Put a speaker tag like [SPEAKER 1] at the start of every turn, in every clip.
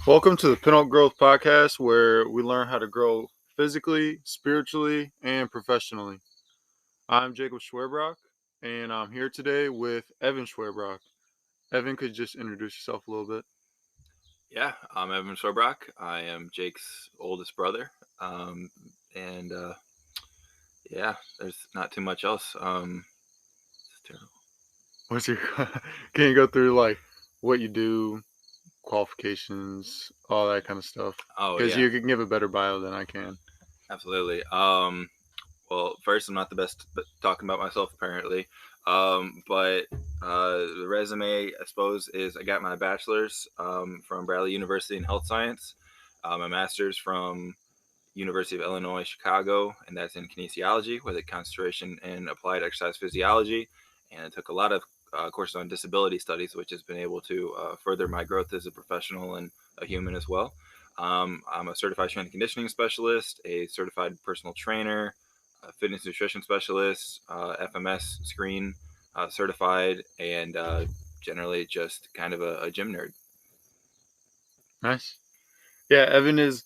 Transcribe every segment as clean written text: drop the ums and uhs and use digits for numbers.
[SPEAKER 1] Welcome to the Pinnacle Growth Podcast, where we learn how to grow physically, spiritually, and professionally. I'm Jacob Schwerbrock, and I'm here today with Evan Schwerbrock. Evan, could you just introduce yourself a little bit?
[SPEAKER 2] Yeah, I'm Evan Schwerbrock. I am Jake's oldest brother. Yeah, there's not too much else. It's terrible.
[SPEAKER 1] What's your? Can you go through like what you do, qualifications, all that kind of stuff?
[SPEAKER 2] Oh,
[SPEAKER 1] Because
[SPEAKER 2] yeah,
[SPEAKER 1] you can give a better bio than I can.
[SPEAKER 2] absolutely. Well, first, I'm not the best at talking about myself, apparently. But the resume, I suppose, is I got my bachelor's from Bradley University in health science, my master's from University of Illinois, Chicago, and that's in kinesiology with a concentration in applied exercise physiology. And I took a lot of courses on disability studies, which has been able to further my growth as a professional and a human as well. I'm a certified strength and conditioning specialist, a certified personal trainer, a fitness nutrition specialist, FMS screen certified, and generally just kind of a gym nerd.
[SPEAKER 1] Nice. Yeah, Evan is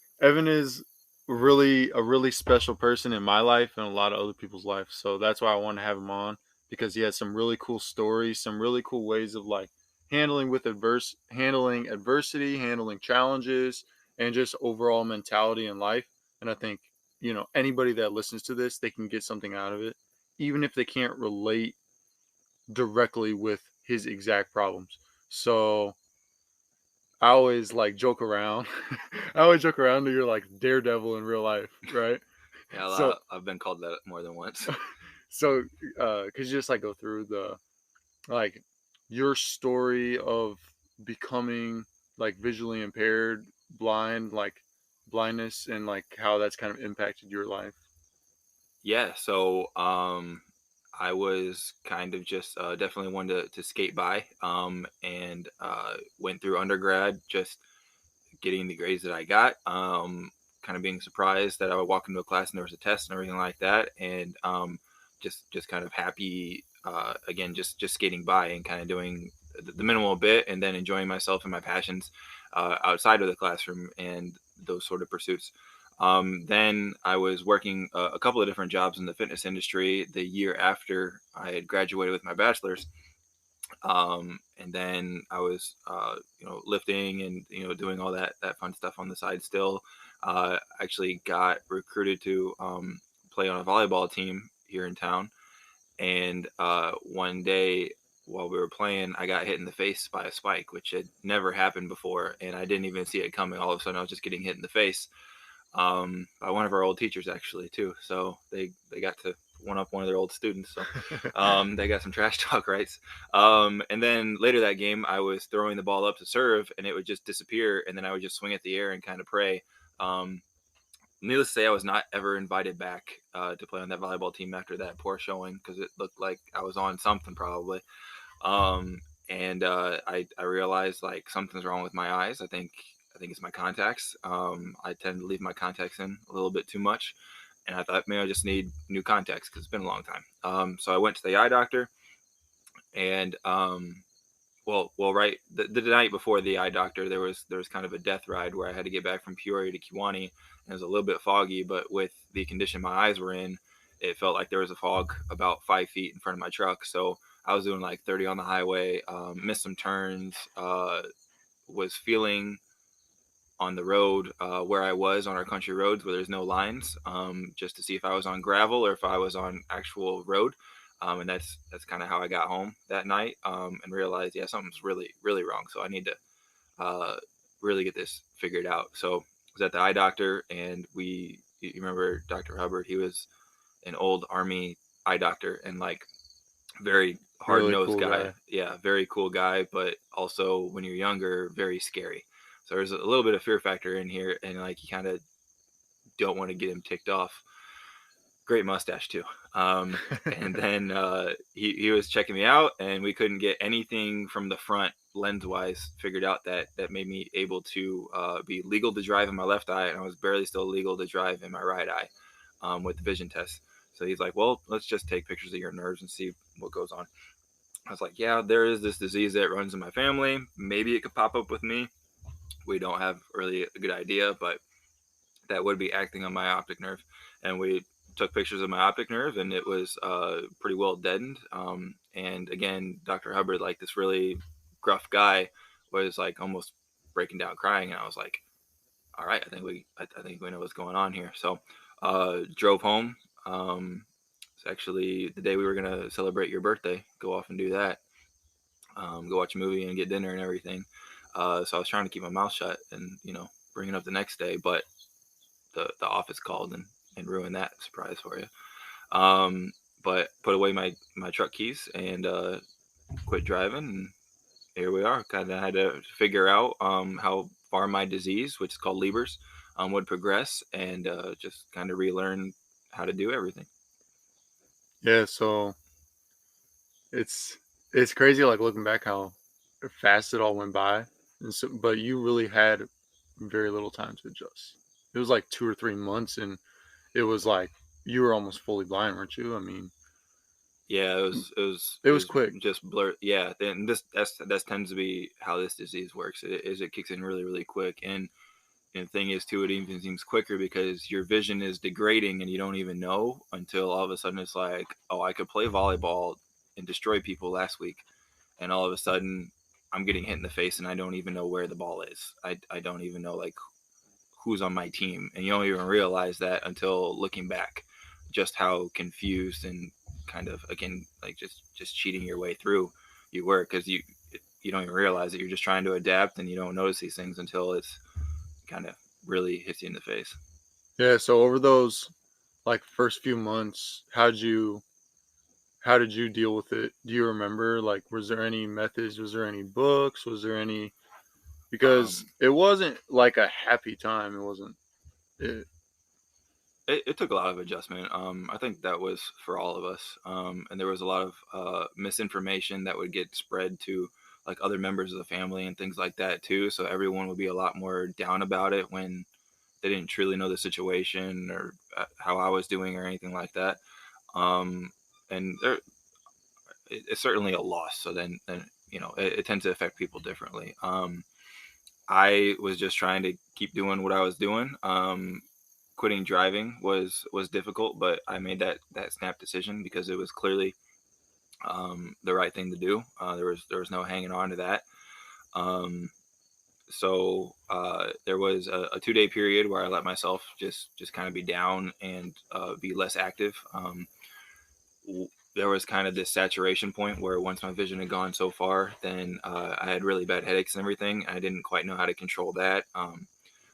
[SPEAKER 1] really a really special person in my life and a lot of other people's life. So that's why I want to have him on, because he has some really cool stories, some really cool ways of like handling adversity, handling challenges, and just overall mentality in life. And I think, anybody that listens to this, they can get something out of it, even if they can't relate directly with his exact problems. So I always like joke around. I always joke around that you're like Daredevil in real life, right?
[SPEAKER 2] Yeah,
[SPEAKER 1] So,
[SPEAKER 2] I've been called that more than once.
[SPEAKER 1] so could you just like go through the like your story of becoming like visually impaired, blind, like blindness, and like how that's kind of impacted your life?
[SPEAKER 2] Yeah, so I was kind of just definitely one to skate by, and went through undergrad just getting the grades that I got, kind of being surprised that I would walk into a class and there was a test and everything like that, and just kind of happy again, just skating by and kind of doing the minimal bit, and then enjoying myself and my passions outside of the classroom and those sort of pursuits. Then I was working a couple of different jobs in the fitness industry the year after I had graduated with my bachelor's. And then I was, lifting and, doing all that fun stuff on the side still. Actually got recruited to play on a volleyball team here in town. And one day while we were playing, I got hit in the face by a spike, which had never happened before. And I didn't even see it coming. All of a sudden, I was just getting hit in the face by one of our old teachers, actually, too. So they got to one up one of their old students. So they got some trash talk rights. And then later that game, I was throwing the ball up to serve, and it would just disappear. And then I would just swing at the air and kind of pray. Needless to say, I was not ever invited back to play on that volleyball team after that poor showing, because it looked like I was on something probably. I realized like something's wrong with my eyes. I think it's my contacts. I tend to leave my contacts in a little bit too much, and I thought maybe I just need new contacts because it's been a long time. So I went to the eye doctor, and right the night before the eye doctor, there was kind of a death ride where I had to get back from Peoria to Kewanee, and it was a little bit foggy. But with the condition my eyes were in, it felt like there was a fog about 5 feet in front of my truck. So I was doing like 30 on the highway, missed some turns, was feeling on the road where I was on our country roads where there's no lines, just to see if I was on gravel or if I was on actual road. And that's kind of how I got home that night, and realized, yeah, something's really, really wrong. So I need to really get this figured out. So I was at the eye doctor, and you remember Dr. Hubbard? He was an old Army eye doctor, and like very hard nosed
[SPEAKER 1] Really cool
[SPEAKER 2] guy. Yeah, very cool guy, but also when you're younger, very scary. So there's a little bit of fear factor in here, and like you kind of don't want to get him ticked off. Great mustache too. And then he was checking me out, and we couldn't get anything from the front lens wise figured out that made me able to be legal to drive in my left eye, and I was barely still legal to drive in my right eye. with the vision test. So he's like, well, let's just take pictures of your nerves and see what goes on. I was like, yeah, there is this disease that runs in my family. Maybe it could pop up with me. We don't have really a good idea, but that would be acting on my optic nerve. And we took pictures of my optic nerve, and it was pretty well deadened. And again, Dr. Hubbard, like this really gruff guy, was like almost breaking down crying, and I was like, all right, I think we know what's going on here. So drove home. It's actually the day we were gonna celebrate your birthday. Go off and do that. Go watch a movie and get dinner and everything. So I was trying to keep my mouth shut and bring it up the next day, but the office called and ruined that surprise for you. Um, but put away my truck keys and quit driving, and here we are. Kind of had to figure out how far my disease, which is called Leber's, would progress, and just kind of relearn how to do everything.
[SPEAKER 1] Yeah, so it's it's crazy like looking back how fast it all went by. And so, but you really had very little time to adjust. It was like 2 or 3 months, and it was like you were almost fully blind, weren't you? I mean,
[SPEAKER 2] Yeah, it
[SPEAKER 1] it was
[SPEAKER 2] was
[SPEAKER 1] quick.
[SPEAKER 2] just blur. Yeah, and that's tends to be how this disease works. It kicks in really really quick, and the thing is too, it even seems quicker because your vision is degrading and you don't even know until all of a sudden it's like, oh, I could play volleyball and destroy people last week, and all of a sudden I'm getting hit in the face and I don't even know where the ball is. I don't even know like who's on my team, and you don't even realize that until looking back, just how confused and kind of again like just cheating your way through you were, because you don't even realize that you're just trying to adapt and you don't notice these things until it's kind of really hits you in the face.
[SPEAKER 1] Yeah, so over those like first few months, how did you deal with it? Do you remember like was there any methods, was there any books, was there any, because
[SPEAKER 2] Um,
[SPEAKER 1] it wasn't like a happy time. It wasn't it,
[SPEAKER 2] it took a lot of adjustment. I think that was for all of us. And there was a lot of misinformation that would get spread to like other members of the family and things like that too. So everyone would be a lot more down about it when they didn't truly know the situation or how I was doing or anything like that. Um, and it's certainly a loss. So then it tends to affect people differently. I was just trying to keep doing what I was doing. Quitting driving was difficult, but I made that snap decision because it was clearly the right thing to do. There was no hanging on to that. Um, so there was a 2 day period where I let myself just kind of be down and be less active. There was kind of this saturation point where once my vision had gone so far, then I had really bad headaches and everything. I didn't quite know how to control that.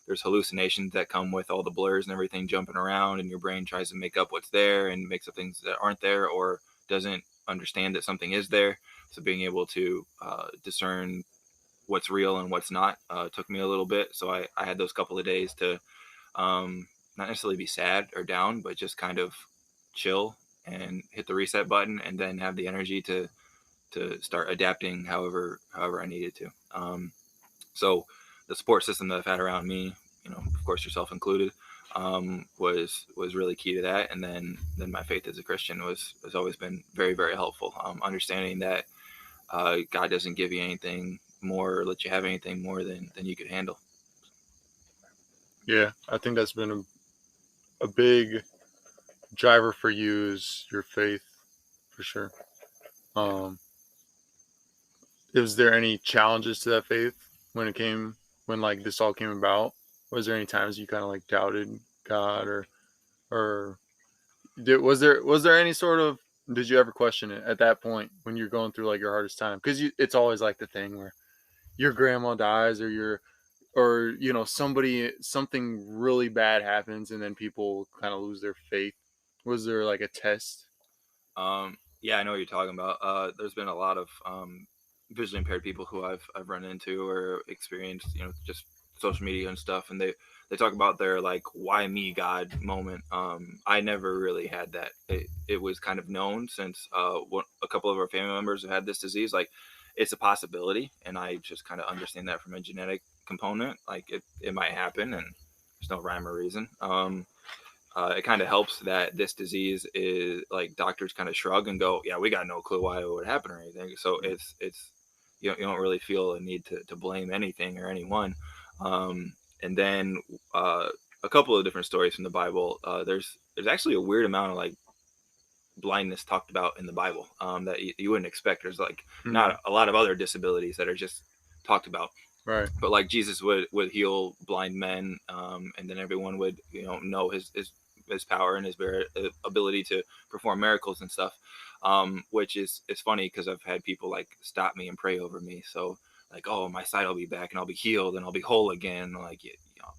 [SPEAKER 2] There's hallucinations that come with all the blurs and everything jumping around, and your brain tries to make up what's there and makes up things that aren't there or doesn't understand that something is there. So being able to discern what's real and what's not took me a little bit. So I had those couple of days to not necessarily be sad or down, but just kind of chill and hit the reset button, and then have the energy to start adapting however I needed to. So the support system that I've had around me, of course yourself included, was really key to that. And then my faith as a Christian was has always been very very helpful. Understanding that God doesn't give you anything more or let you have anything more than you could handle.
[SPEAKER 1] yeah, I think that's been a big driver for you is your faith for sure.
[SPEAKER 2] Yeah.
[SPEAKER 1] Um, is there any challenges to that faith when it came when like this all came about? Was there any times you kind of like doubted God, or was there any sort of, did you ever question it at that point when you're going through like your hardest time? Because it's always like the thing where your grandma dies, or something really bad happens, and then people kind of lose their faith. Was there like a test?
[SPEAKER 2] Yeah, I know what you're talking about. There's been a lot of visually impaired people who I've run into or experienced, just social media and stuff, and they talk about their like "why me, God" moment. I never really had that. It was kind of known since a couple of our family members have had this disease. Like, it's a possibility, and I just kind of understand that from a genetic component. Like, it might happen, and there's no rhyme or reason. it kind of helps that this disease is like doctors kind of shrug and go, yeah, we got no clue why it would happen or anything. So it's you don't really feel a need to blame anything or anyone. And then uh, a couple of different stories from the Bible. There's actually a weird amount of like blindness talked about in the Bible that you wouldn't expect. There's like
[SPEAKER 1] Mm,
[SPEAKER 2] not a lot of other disabilities that are just talked about,
[SPEAKER 1] right.
[SPEAKER 2] but like Jesus would heal blind men, and then everyone would know his power and his very ability to perform miracles and stuff, which is funny because I've had people like stop me and pray over me. So like, oh, my sight will be back and I'll be healed and I'll be whole again. Like, you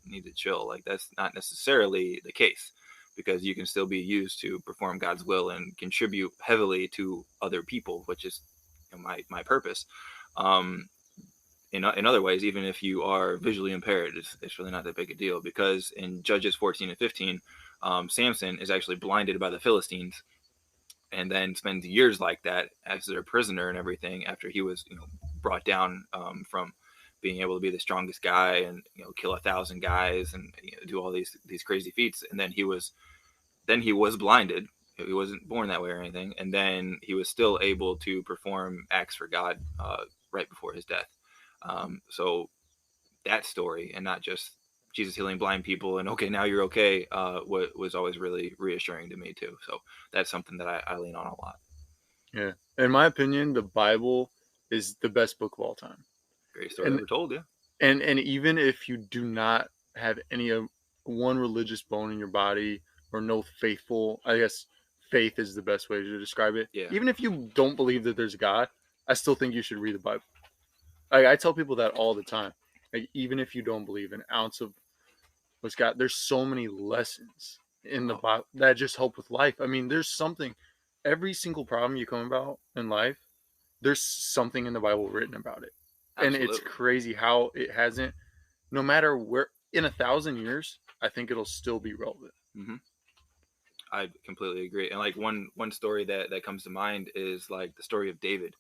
[SPEAKER 2] need to chill. Like, that's not necessarily the case, because you can still be used to perform God's will and contribute heavily to other people, which is my purpose. Um, in other ways, even if you are visually impaired, it's really not that big a deal, because in Judges 14 and 15, Samson is actually blinded by the Philistines and then spends years like that as their prisoner and everything after he was brought down from being able to be the strongest guy and kill 1,000 guys and do all these crazy feats. And then he was blinded. He wasn't born that way or anything, and then he was still able to perform acts for God right before his death. So that story, and not just Jesus healing blind people and okay, now you're okay, was always really reassuring to me too. So that's something that I lean on a lot.
[SPEAKER 1] Yeah. In my opinion, the Bible is the best book of all time.
[SPEAKER 2] Great story
[SPEAKER 1] And
[SPEAKER 2] ever told, yeah.
[SPEAKER 1] and even if you do not have any one religious bone in your body, or no faithful, I guess faith is the best way to describe it.
[SPEAKER 2] Yeah.
[SPEAKER 1] Even if you don't believe that there's a God, I still think you should read the Bible. I tell people that all the time. Like, even if you don't believe an ounce of what's God, there's so many lessons in the
[SPEAKER 2] Oh,
[SPEAKER 1] Bible that just help with life. I mean, there's something, every single problem you come about in life, there's something in the Bible written about it. And it's
[SPEAKER 2] absolutely.
[SPEAKER 1] crazy how it hasn't, no matter where, in 1,000 years, I think it'll still be relevant.
[SPEAKER 2] Hmm. I completely agree. And like one story that comes to mind is like the story of David.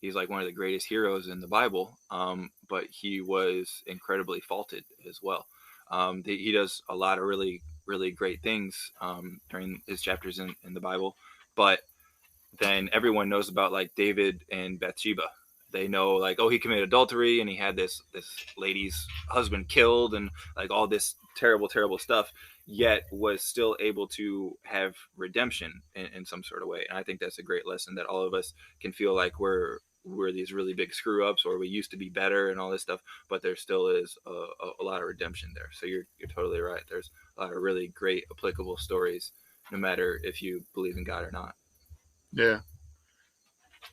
[SPEAKER 2] He's like one of the greatest heroes in the Bible, but he was incredibly faulted as well. He does a lot of really great things during his chapters in the Bible, but then everyone knows about like David and Bathsheba. They know like, oh, he committed adultery and he had this lady's husband killed and like all this terrible stuff, yet was still able to have redemption in some sort of way. And I think that's a great lesson, that all of us can feel like we're these really big screw ups, or we used to be better and all this stuff, but there still is a lot of redemption there. So you're totally right. There's a lot of really great applicable stories, no matter if you believe in God or not.
[SPEAKER 1] Yeah.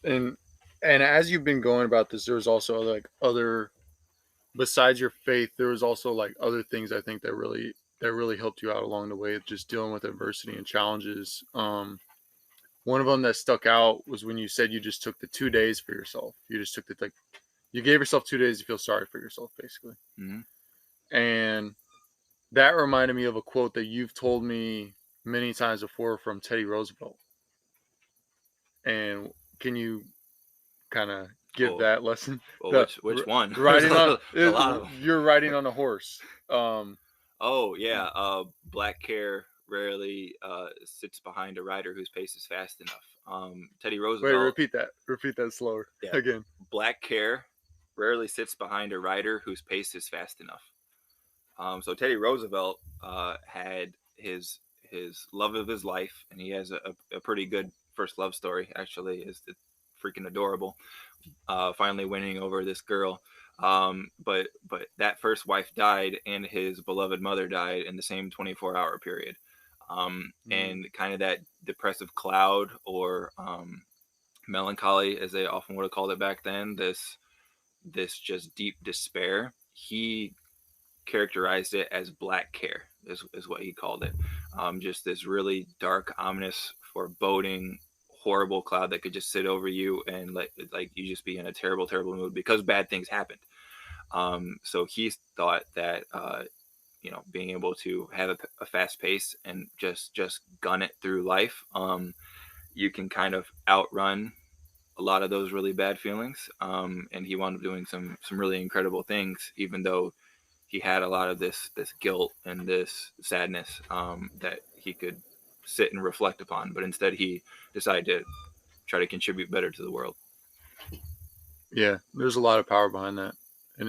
[SPEAKER 1] And as you've been going about this, there was also like other, besides your faith, there was also like other things I think that really helped you out along the way of just dealing with adversity and challenges. One of them that stuck out was when you said you just took the 2 days for yourself. You just took the, like, you gave yourself 2 days to feel sorry for yourself, basically.
[SPEAKER 2] Mm-hmm.
[SPEAKER 1] And that reminded me of a quote that you've told me many times before from Teddy Roosevelt. And can you kind of give
[SPEAKER 2] Oh,
[SPEAKER 1] that lesson?
[SPEAKER 2] well,
[SPEAKER 1] The
[SPEAKER 2] which one? There's
[SPEAKER 1] riding on
[SPEAKER 2] a lot of them.
[SPEAKER 1] you're riding on a horse.
[SPEAKER 2] Oh yeah, black care rarely sits behind a rider whose pace is fast enough. Teddy
[SPEAKER 1] Wait,
[SPEAKER 2] Roosevelt,
[SPEAKER 1] repeat that. Repeat that slower
[SPEAKER 2] yeah,
[SPEAKER 1] again.
[SPEAKER 2] black care rarely sits behind a rider whose pace is fast enough. So Teddy Roosevelt had his love of his life, and he has a pretty good first love story. Actually, it's freaking adorable. Finally winning over this girl. But that first wife died, and his beloved mother died in the same 24-hour period.
[SPEAKER 1] Mm,
[SPEAKER 2] And kind of that depressive cloud, or melancholy, as they often would have called it back then. This just deep despair. He characterized it as black care, is what he called it. Just this really dark, ominous, foreboding, horrible cloud that could just sit over you and like you just be in a terrible mood because bad things happened. So he thought that being able to have a fast pace and just gun it through life, you can kind of outrun a lot of those really bad feelings. And he wound up doing some really incredible things, even though he had a lot of this guilt and this sadness that he could sit and reflect upon, but instead he decided to try to contribute better to the world.
[SPEAKER 1] Yeah, there's a lot of power behind that, and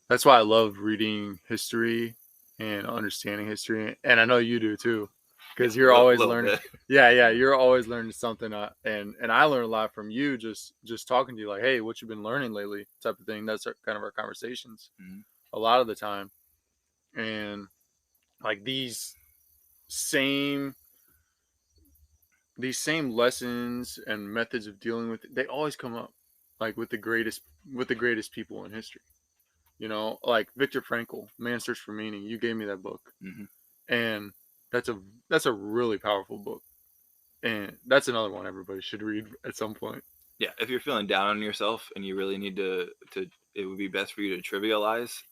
[SPEAKER 1] that's why I love reading history and understanding history, and I know you do too,
[SPEAKER 2] Yeah,
[SPEAKER 1] because you're always
[SPEAKER 2] little
[SPEAKER 1] learning.
[SPEAKER 2] bit.
[SPEAKER 1] Yeah, yeah, you're always learning something, and I learn a lot from you just talking to you, like, hey, what you been learning lately, type of thing. That's kind of our conversations
[SPEAKER 2] Mm-hmm.
[SPEAKER 1] a lot of the time, and like same these same lessons and methods of dealing with it, they always come up, like with the greatest people in history. You know, like Viktor Frankl, Man's Search for Meaning. You gave me that book,
[SPEAKER 2] Mm-hmm.
[SPEAKER 1] and that's a that's a really powerful book, and that's another one everybody should read at some point.
[SPEAKER 2] Yeah, if you're feeling down on yourself and you really need to it would be best for you to trivialize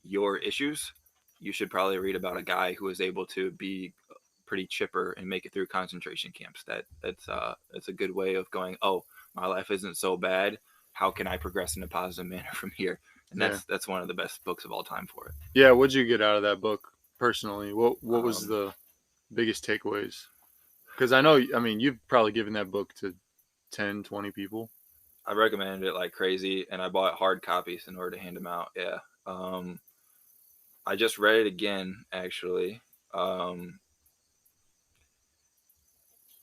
[SPEAKER 2] your issues, you should probably read about a guy who was able to be pretty chipper and make it through concentration camps. That's a good way of going, oh, my life isn't so bad. How can I progress in a positive manner from here? And
[SPEAKER 1] Yeah,
[SPEAKER 2] that's one of the best books of all time for it.
[SPEAKER 1] yeah. What'd you get out of that book personally? What was
[SPEAKER 2] Um,
[SPEAKER 1] the biggest takeaways? Because I know, I mean, you've probably given that book to 10, 20 people.
[SPEAKER 2] I recommended it like crazy, and I bought hard copies in order to hand them out. Yeah. Um, I just read it again, actually. Um,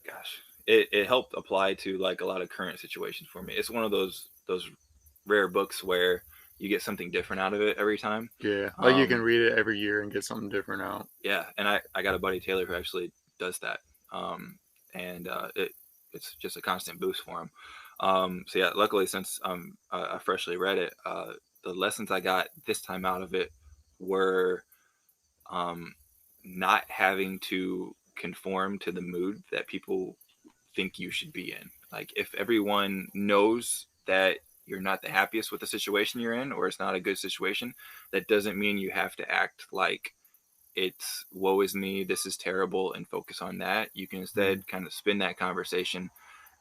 [SPEAKER 2] Gosh, it helped apply to like a lot of current situations for me. It's one of those rare books where you get something different out of it every time.
[SPEAKER 1] Yeah, like you can
[SPEAKER 2] Um,
[SPEAKER 1] read it every year and get something different out.
[SPEAKER 2] yeah, and I got a buddy Taylor who actually does that, um, and it's just a constant boost for him. So yeah, luckily since I freshly read it, the lessons I got this time out of it were um, not having to conform to the mood that people think you should be in. Like if everyone knows that you're not the happiest with the situation you're in or it's not a good situation, that doesn't mean you have to act like it's woe is me, this is terrible, and focus on that. You can
[SPEAKER 1] Mm.
[SPEAKER 2] instead kind of spin that conversation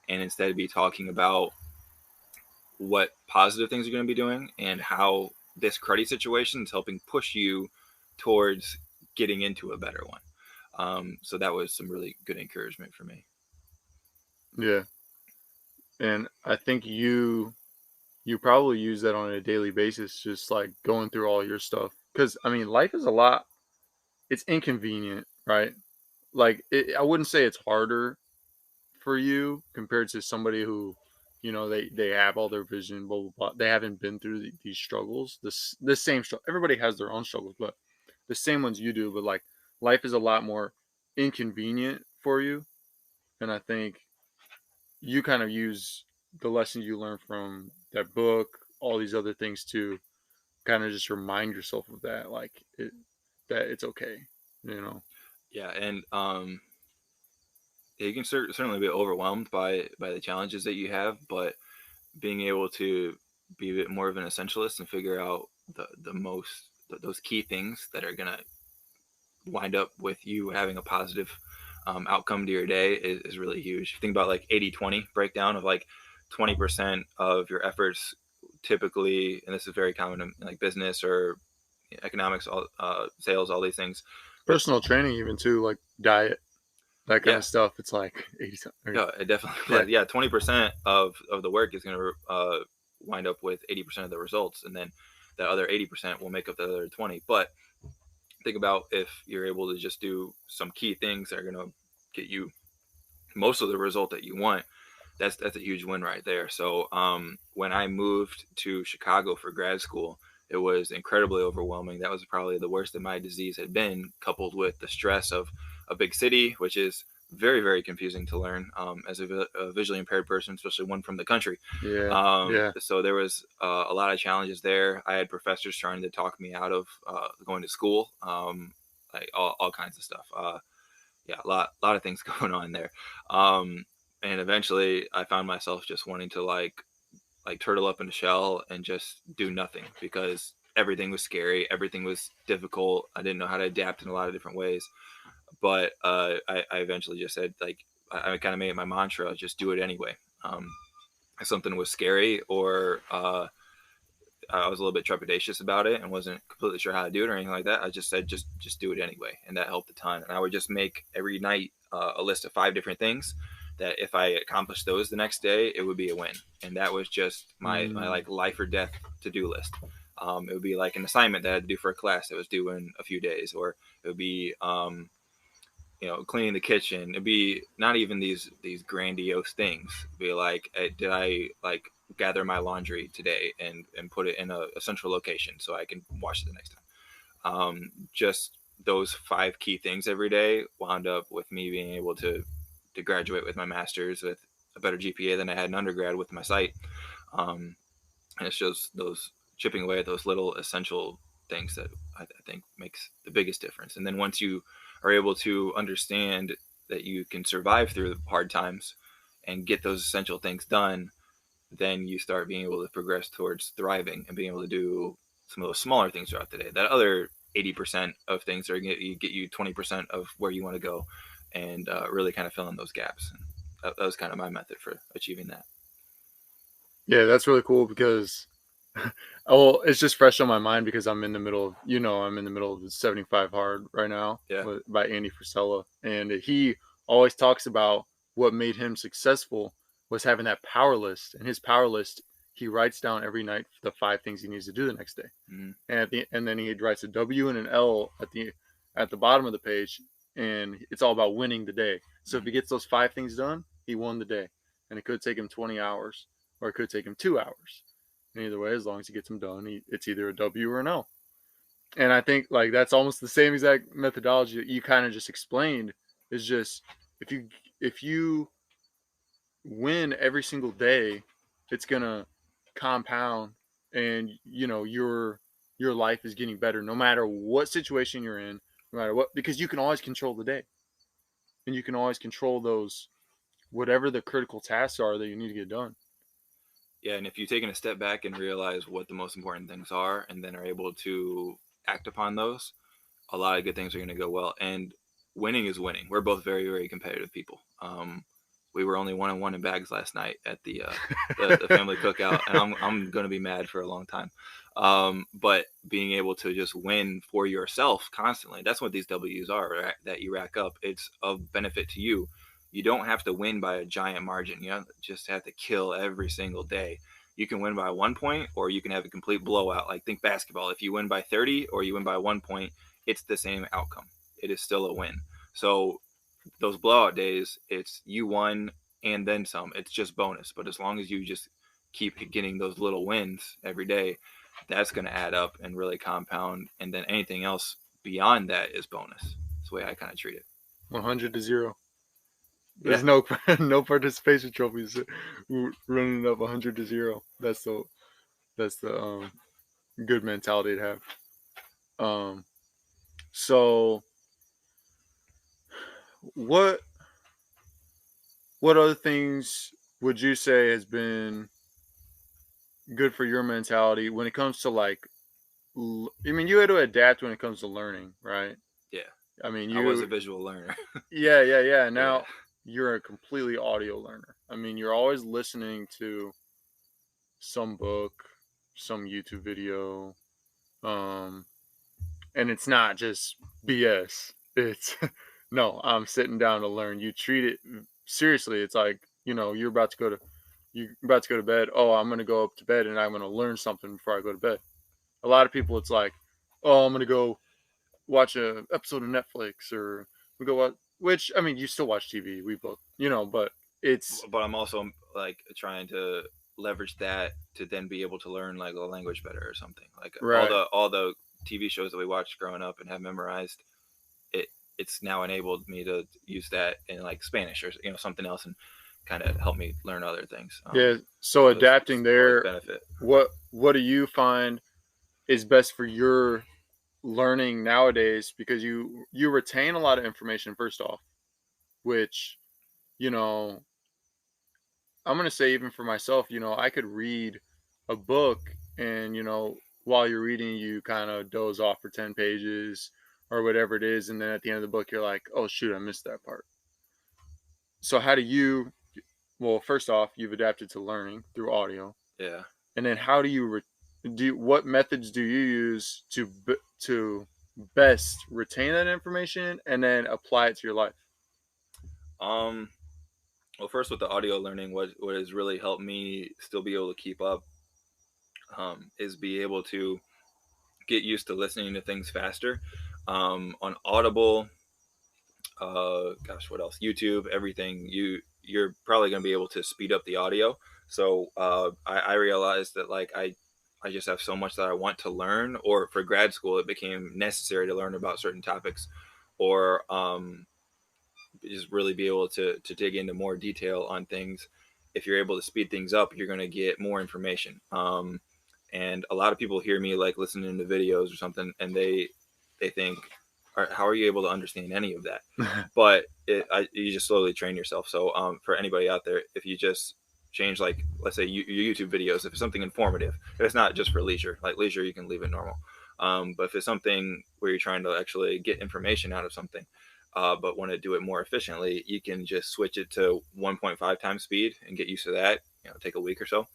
[SPEAKER 2] and instead be talking about what positive things you're going to be doing and how this cruddy situation is helping push you towards getting into a better one. So that was some really good encouragement for me.
[SPEAKER 1] Yeah, and I think you probably use that on a daily basis, just like going through all your stuff. Because I mean, life is a lot. It's inconvenient, right? Like I wouldn't say it's harder for you compared to somebody who, you know, they have all their vision, blah blah blah. They haven't been through these struggles. This same struggle. Everybody has their own struggles, but the same ones you do. But like life is a lot more inconvenient for you, and I think you kind of use the lessons you learned from that book, all these other things to kind of just remind yourself of that, like that it's okay, you know.
[SPEAKER 2] Yeah, and you can certainly be overwhelmed by the challenges that you have, but being able to be a bit more of an essentialist and figure out those key things that are gonna wind up with you having a positive outcome to your day is really huge. Think about like 80-20 breakdown of like 20% of your efforts typically, and this is very common in like business or economics, sales, all these things. But
[SPEAKER 1] Personal training, even too, like diet, that kind
[SPEAKER 2] yeah,
[SPEAKER 1] of stuff. It's like 80.
[SPEAKER 2] yeah, it definitely
[SPEAKER 1] Yeah,
[SPEAKER 2] yeah, 20% of the work is going to wind up with 80% of the results, and then that other 80% will make up the other 20. But think about if you're able to just do some key things that are going to get you most of the result that you want. That's a huge win right there. So when I moved to Chicago for grad school, it was incredibly overwhelming. That was probably the worst that my disease had been, coupled with the stress of a big city, which is very, very confusing to learn as a visually impaired person, especially one from the country.
[SPEAKER 1] yeah, yeah.
[SPEAKER 2] So there was a lot of challenges there. I had professors trying to talk me out of going to school, like all kinds of stuff. Yeah, a lot of things going on there. Um, and eventually, I found myself just wanting to like turtle up in a shell and just do nothing because everything was scary, everything was difficult. I didn't know how to adapt in a lot of different ways. But I eventually just said like I kind of made it my mantra, just do it anyway. If something was scary or I was a little bit trepidatious about it and wasn't completely sure how to do it or anything like that. I just said just do it anyway, and that helped a ton. And I would just make every night a list of 5 different things that if I accomplished those the next day, it would be a win. And that was just my
[SPEAKER 1] Mm,
[SPEAKER 2] like life or death to do list. It would be like an assignment that I had to do for a class that was due in a few days, or it would be cleaning the kitchen. It'd be not even these grandiose things. It'd be like, did I like gather my laundry today and put it in a central location so I can wash it the next time. Just those 5 key things every day wound up with me being able to graduate with my master's with a better GPA than I had in undergrad with my site. Um, and it's just those chipping away at those little essential things that I think makes the biggest difference. And then once you are able to understand that you can survive through hard times and get those essential things done, then you start being able to progress towards thriving and being able to do some of those smaller things throughout the day. That other 80% of things are get you 20% of where you want to go, and really kind of fill in those gaps. And that was kind of my method for achieving that.
[SPEAKER 1] yeah, that's really cool because oh, it's just fresh on my mind because I'm in the middle of, I'm in the middle of the 75 hard right now
[SPEAKER 2] Yeah.
[SPEAKER 1] by Andy Frisella. And he always talks about what made him successful was having that power list. And his power list, he writes down every night the 5 things he needs to do the next day.
[SPEAKER 2] Mm-hmm.
[SPEAKER 1] And then he writes a W and an L at the bottom of the page, and it's all about winning the day. So if
[SPEAKER 2] Mm-hmm.
[SPEAKER 1] he gets those 5 things done, he won the day. And it could take him 20 hours or it could take him 2 hours. And either way, as long as he gets them done, it's either a W or an L. And I think like that's almost the same exact methodology that you kind of just explained. Is just if you if you win every single day, it's gonna compound, and your life is getting better no matter what situation you're in, no matter what, because you can always control the day, and you can always control those whatever the critical tasks are that you need to get done.
[SPEAKER 2] Yeah, and if you've taken a step back and realize what the most important things are, and then are able to act upon those, a lot of good things are going to go well. And winning is winning. We're both very, very competitive people. We were only 1-1 in bags last night at the family cookout, and I'm going to be mad for a long time. But being able to just win for yourself constantly, that's what these W's are, right? That you rack up. It's of benefit to you. You don't have to win by a giant margin. You just have to kill every single day. You can win by 1 point, or you can have a complete blowout. Like think basketball. If you win by 30 or you win by 1 point, it's the same outcome. It is still a win. So those blowout days, it's you won and then some. It's just bonus. But as long as you just keep getting those little wins every day, that's going to add up and really compound. And then anything else beyond that is bonus. That's the way I kind of treat it.
[SPEAKER 1] 100-0.
[SPEAKER 2] Yeah.
[SPEAKER 1] There's no no participation trophies running up 100-0. That's the good mentality to have. Um, so what what other things would you say has been good for your mentality when it comes to like? I mean, you had to adapt when it comes to learning, right?
[SPEAKER 2] Yeah.
[SPEAKER 1] I mean,
[SPEAKER 2] I was a visual learner.
[SPEAKER 1] yeah.
[SPEAKER 2] Yeah.
[SPEAKER 1] Now you're a completely audio learner. I mean, you're always listening to some book, some YouTube video, um, and it's not just BS. It's no, I'm sitting down to learn. You treat it seriously. It's like you're about to go to bed. Oh, I'm gonna go up to bed and I'm gonna learn something before I go to bed. A lot of people, it's like, oh, I'm gonna go watch a episode of Netflix, or we go watch. Which I mean, you still watch TV. We both, but it's
[SPEAKER 2] But I'm also like trying to leverage that to then be able to learn like a language better or something. Like
[SPEAKER 1] right.
[SPEAKER 2] all the TV shows that we watched growing up and have memorized, it it's now enabled me to use that in like Spanish or something else, and kind of help me learn other things.
[SPEAKER 1] Yeah. So
[SPEAKER 2] So
[SPEAKER 1] adapting
[SPEAKER 2] it's always a
[SPEAKER 1] there,
[SPEAKER 2] benefit.
[SPEAKER 1] what do you find is best for your learning nowadays? Because you retain a lot of information first off, which you know I'm gonna say even for myself, I could read a book and while you're reading you kind of doze off for 10 pages or whatever it is, and then at the end of the book you're like, oh shoot, I missed that part. So how do you, well, first off, you've adapted to learning through audio,
[SPEAKER 2] Yeah.
[SPEAKER 1] and then how do you what methods do you use to best retain that information and then apply it to your life?
[SPEAKER 2] Um, well, first with the audio learning, what has really helped me still be able to keep up, is be able to get used to listening to things faster. On Audible, gosh, what else? YouTube, everything. You're probably going to be able to speed up the audio. So I realized that like I just have so much that I want to learn, or for grad school, it became necessary to learn about certain topics, or just really be able to dig into more detail on things. If you're able to speed things up, you're going to get more information. And a lot of people hear me like listening to videos or something, and they think, how are you able to understand any of that? But you just slowly train yourself. So for anybody out there, if you just change, like, let's say your YouTube videos, if it's something informative, if it's not just for leisure, like leisure, you can leave it normal. But if it's something where you're trying to actually get information out of something, but want to do it more efficiently, you can just switch it to 1.5 times speed and get used to that. Take a week or so.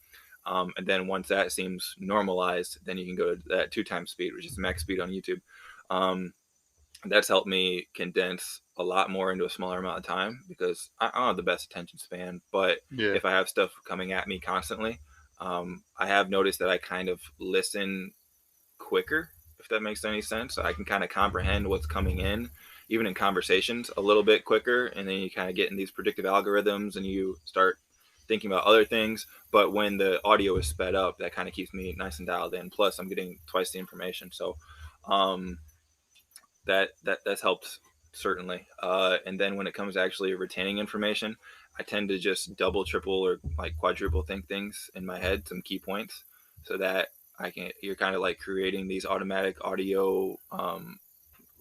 [SPEAKER 2] And then once that seems normalized, then you can go to that 2 times speed, which is max speed on YouTube. Um, that's helped me condense a lot more into a smaller amount of time, because I don't have the best attention span. But
[SPEAKER 1] Yeah.
[SPEAKER 2] if I have stuff coming at me constantly, I have noticed that I kind of listen quicker, if that makes any sense. So I can kind of comprehend what's coming in, even in conversations, a little bit quicker. And then you kind of get in these predictive algorithms and you start thinking about other things. But when the audio is sped up, that kind of keeps me nice and dialed in. Plus, I'm getting twice the information. So um, that's helped certainly. And then when it comes to actually retaining information, I tend to just double, triple, or like quadruple think things in my head, some key points, so that I can. You're kind of like creating these automatic audio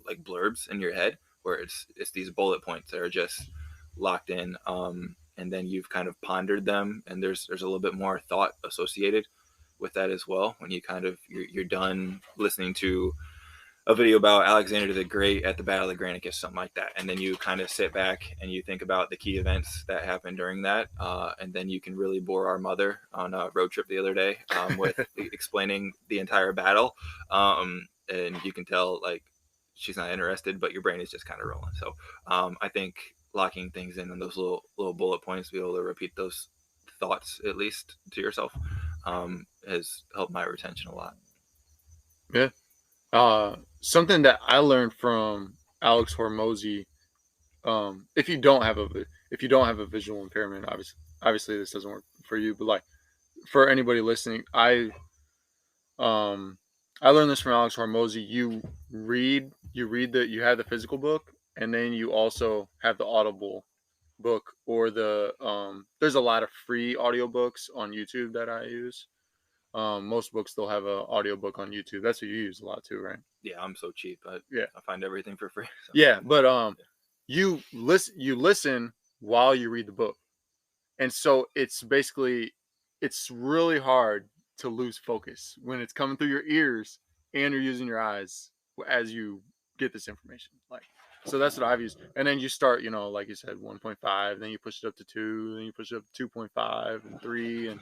[SPEAKER 2] like blurbs in your head, where it's these bullet points that are just locked in, and then you've kind of pondered them, and there's a little bit more thought associated with that as well. When you kind of you're done listening to a video about Alexander the Great at the Battle of the Granicus, something like that. And then you kind of sit back and you think about the key events that happened during that. And then you can really bore our mother on a road trip the other day, with explaining the entire battle. And you can tell, like, she's not interested, but your brain is just kind of rolling. So I think locking things in those little bullet points, be able to repeat those thoughts at least to yourself, has helped my retention a lot.
[SPEAKER 1] Yeah. Something that I learned from Alex Hormozy, if you don't have a visual impairment, obviously this doesn't work for you, but like for anybody listening, um I learned this from Alex Hormozy. You have the physical book, and then you also have the audible book, or there's a lot of free audiobooks on YouTube that I use. Most books they'll have an audiobook on YouTube. That's what you use a lot too, right?
[SPEAKER 2] Yeah, I'm so cheap.
[SPEAKER 1] Yeah.
[SPEAKER 2] I find everything for free. So.
[SPEAKER 1] Yeah, but you listen while you read the book. And so it's really hard to lose focus when it's coming through your ears and you're using your eyes as you get this information. Like, so that's what I've used. And then you start, like you said, 1.5, then you push it up to 2, then you push it up to 2.5 and 3, and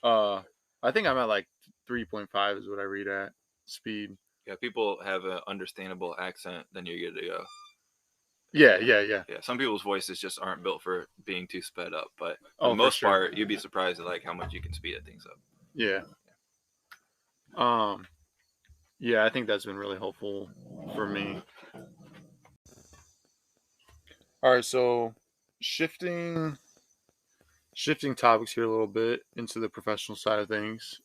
[SPEAKER 1] uh I think I'm at like 3.5 is what I read at speed.
[SPEAKER 2] Yeah, people have an understandable accent, then you're good to go.
[SPEAKER 1] Yeah,
[SPEAKER 2] Yeah,
[SPEAKER 1] yeah, yeah.
[SPEAKER 2] yeah. Some people's voices just aren't built for being too sped up, but for the
[SPEAKER 1] Oh, for
[SPEAKER 2] most
[SPEAKER 1] sure.
[SPEAKER 2] part, you'd be surprised at like how much you can speed things up.
[SPEAKER 1] Yeah. Um yeah, I think that's been really helpful for me. All right, so shifting shifting topics here a little bit into the professional side of things.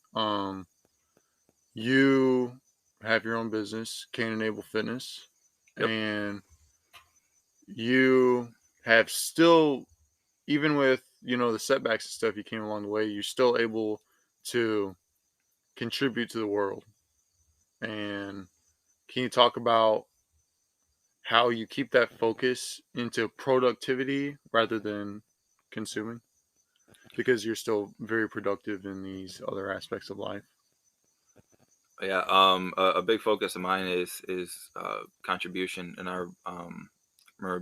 [SPEAKER 1] You have your own business, Can Enable Fitness,
[SPEAKER 2] Yep.
[SPEAKER 1] and you have still, even with the setbacks and stuff you came along the way, you're still able to contribute to the world. And can you talk about how you keep that focus into productivity rather than consuming? Because you're still very productive in these other aspects of life.
[SPEAKER 2] Yeah. A big focus of mine is contribution, and our remember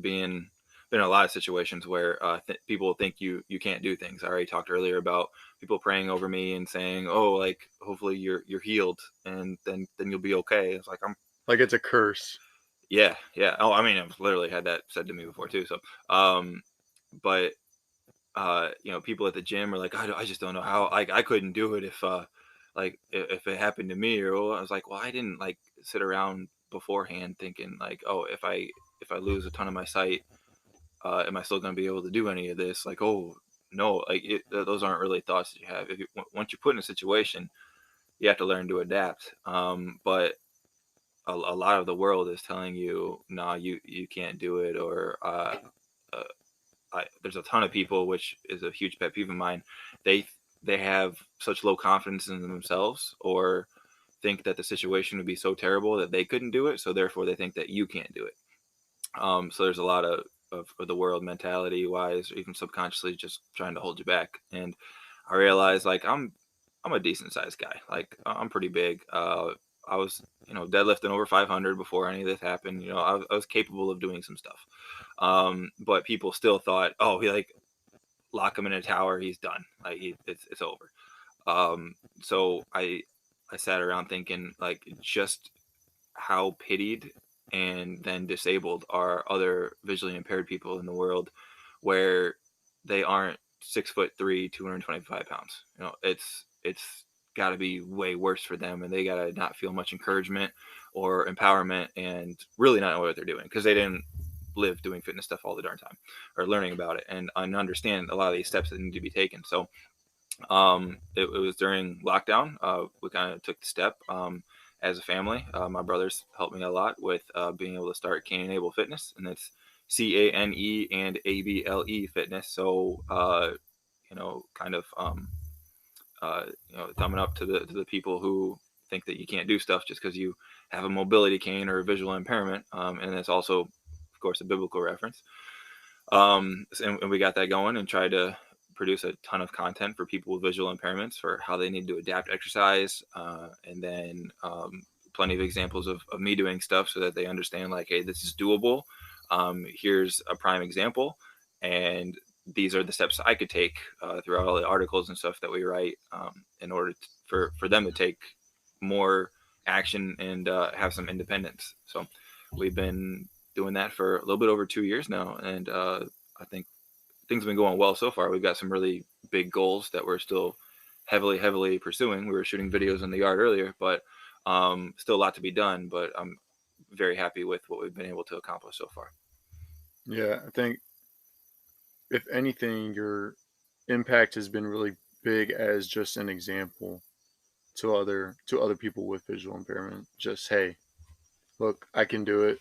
[SPEAKER 2] been a lot of situations where people think you can't do things. I already talked earlier about people praying over me and saying, "Oh, like hopefully you're healed, and then you'll be okay." It's like I'm
[SPEAKER 1] Like it's a curse.
[SPEAKER 2] yeah, yeah. Oh, I mean, I've literally had that said to me before too. So, um, but people at the gym are like, I just don't know how. Like, I couldn't do it if if it happened to me. Or well, I was like, well, I didn't like sit around beforehand thinking like, oh, if I lose a ton of my sight, am I still going to be able to do any of this? Like, oh no, like those aren't really thoughts that you have. If you once you put in a situation, you have to learn to adapt. But a lot of the world is telling you, nah, you can't do it, or uh, there's a ton of people, which is a huge pet peeve of mine. They they have such low confidence in themselves, or think that the situation would be so terrible that they couldn't do it, so therefore they think that you can't do it. So there's a lot of the world mentality wise, or even subconsciously, just trying to hold you back. And I realized like I'm a decent sized guy. Like I'm pretty big. I was deadlifting over 500 before any of this happened. I was capable of doing some stuff. But people still thought, oh, he like lock him in a tower, he's done. Like it's over. So I sat around thinking like just how pitied and then disabled are other visually impaired people in the world, where they aren't 6'3", 225 pounds. It's got to be way worse for them, and they got to not feel much encouragement or empowerment, and really not know what they're doing because they didn't live doing fitness stuff all the darn time, or learning about it and understand a lot of these steps that need to be taken. So it was during lockdown. We kind of took the step as a family. My brothers helped me a lot with being able to start Caneable Fitness, and it's CANE and ABLE Fitness. So kind of thumbing up to the people who think that you can't do stuff just because you have a mobility cane or a visual impairment, and it's also, of course, a biblical reference. And we got that going and tried to produce a ton of content for people with visual impairments for how they need to adapt exercise, and then plenty of examples of me doing stuff so that they understand like, hey, this is doable. Here's a prime example, and these are the steps I could take throughout all the articles and stuff that we write, in order for them to take more action and have some independence. So we've been doing that for a little bit over 2 years now, and I think things have been going well so far. We've got some really big goals that we're still heavily pursuing. We were shooting videos in the yard earlier, but still a lot to be done. But I'm very happy with what we've been able to accomplish so far.
[SPEAKER 1] Yeah, I think if anything, your impact has been really big as just an example to other people with visual impairment. Just hey, look, I can do it.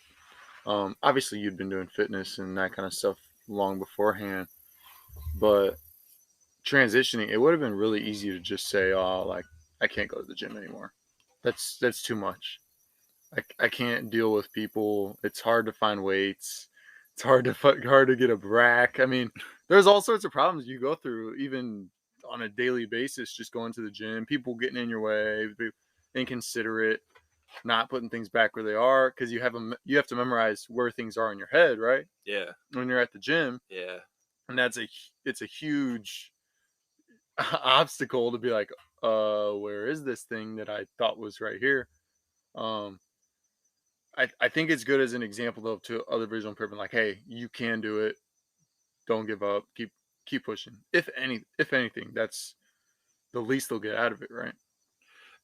[SPEAKER 1] Obviously, you'd been doing fitness and that kind of stuff long beforehand, but transitioning, it would have been really easy to just say, "Oh, like I can't go to the gym anymore. That's too much. I can't deal with people. It's hard to find weights. It's hard to get a rack. I mean, there's all sorts of problems you go through even on a daily basis just going to the gym. People getting in your way, inconsiderate, not putting things back where they are because you have to memorize where things are in your head, right?
[SPEAKER 2] Yeah,
[SPEAKER 1] When you're at the gym,
[SPEAKER 2] yeah,
[SPEAKER 1] and it's a huge obstacle to be like, where is this thing that I thought was right here? Um, I think it's good as an example though to other visual impairment, like, hey, you can do it. Don't give up. Keep pushing. If anything, that's the least they'll get out of it, right?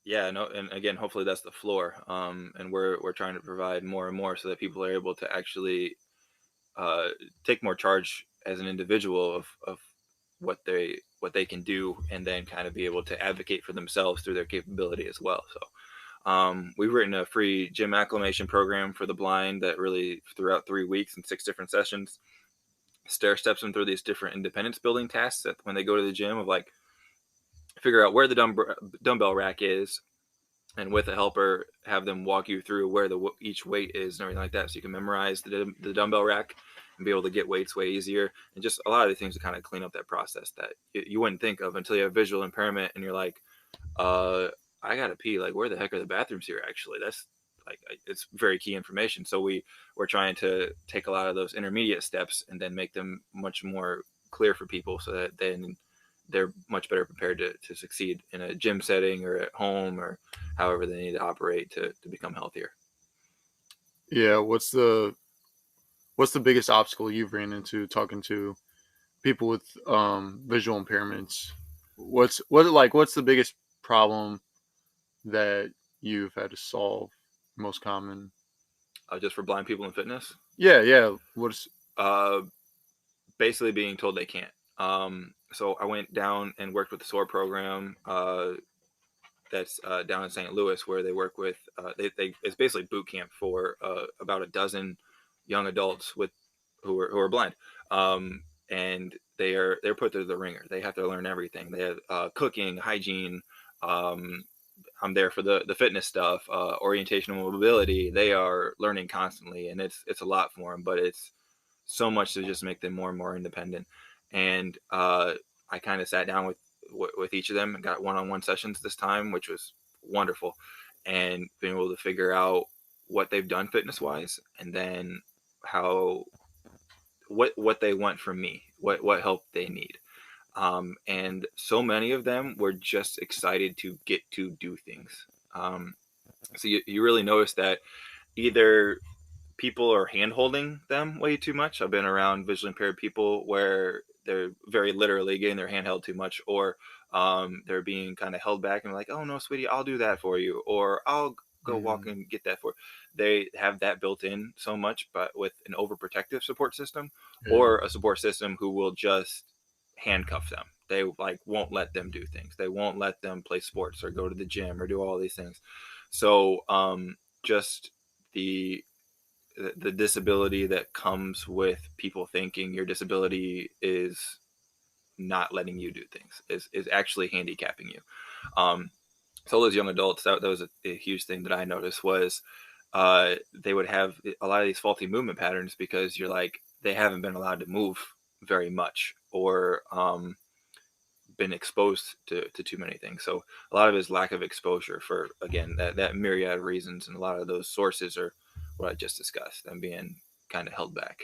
[SPEAKER 2] yeah. No, and again, hopefully that's the floor. And we're trying to provide more and more so that people are able to actually uh, take more charge as an individual of what they can do, and then kind of be able to advocate for themselves through their capability as well. So we've written a free gym acclimation program for the blind that really throughout 3 weeks and 6 different sessions stair steps them through these different independence building tasks that when they go to the gym, of like figure out where the dumbbell rack is, and with a helper have them walk you through where each weight is and everything like that, so you can memorize the dumbbell rack and be able to get weights way easier, and just a lot of the things to kind of clean up that process that you wouldn't think of until you have visual impairment and you're like, uh I gotta pee, like where the heck are the bathrooms here? Actually, that's like it's very key information. So we're trying to take a lot of those intermediate steps and then make them much more clear for people, so that then they're much better prepared to succeed in a gym setting or at home or however they need to operate to become healthier.
[SPEAKER 1] Yeah, what's the biggest obstacle you've ran into talking to people with visual impairments? What's the biggest problem that you've had to solve? Most common?
[SPEAKER 2] Just for blind people in fitness,
[SPEAKER 1] Yeah, yeah. What's
[SPEAKER 2] uh, basically being told they can't. So I went down and worked with the SOAR program. That's down in St. Louis, where they work with they it's basically boot camp for about a dozen young adults with who are blind, and they're put through the ringer. They have to learn everything. They have cooking, hygiene. Um, I'm there for the fitness stuff, orientation and mobility. They are learning constantly, and it's a lot for them, but it's so much to just make them more and more independent. And I kind of sat down with each of them and got one-on-one sessions this time, which was wonderful, and being able to figure out what they've done fitness wise, and then how what they want from me, what help they need. And so many of them were just excited to get to do things. So you really notice that either people are hand holding them way too much. I've been around visually impaired people where they're very literally getting their hand held too much, or they're being kind of held back and like, oh no, sweetie, I'll do that for you, or I'll go walk
[SPEAKER 1] mm,
[SPEAKER 2] and get that for you. They have that built in so much, but with an overprotective support system
[SPEAKER 1] yeah.
[SPEAKER 2] or a support system who will just handcuff them. They like won't let them do things. They won't let them play sports or go to the gym or do all these things. So just the the disability that comes with people thinking your disability is not letting you do things, is actually handicapping you. um so those young adults, that was a huge thing that I noticed was they would have a lot of these faulty movement patterns because you're like, they haven't been allowed to move very much, or been exposed to too many things. So a lot of it is lack of exposure for, again, that myriad of reasons, and a lot of those sources are what I just discussed, them being kind of held back.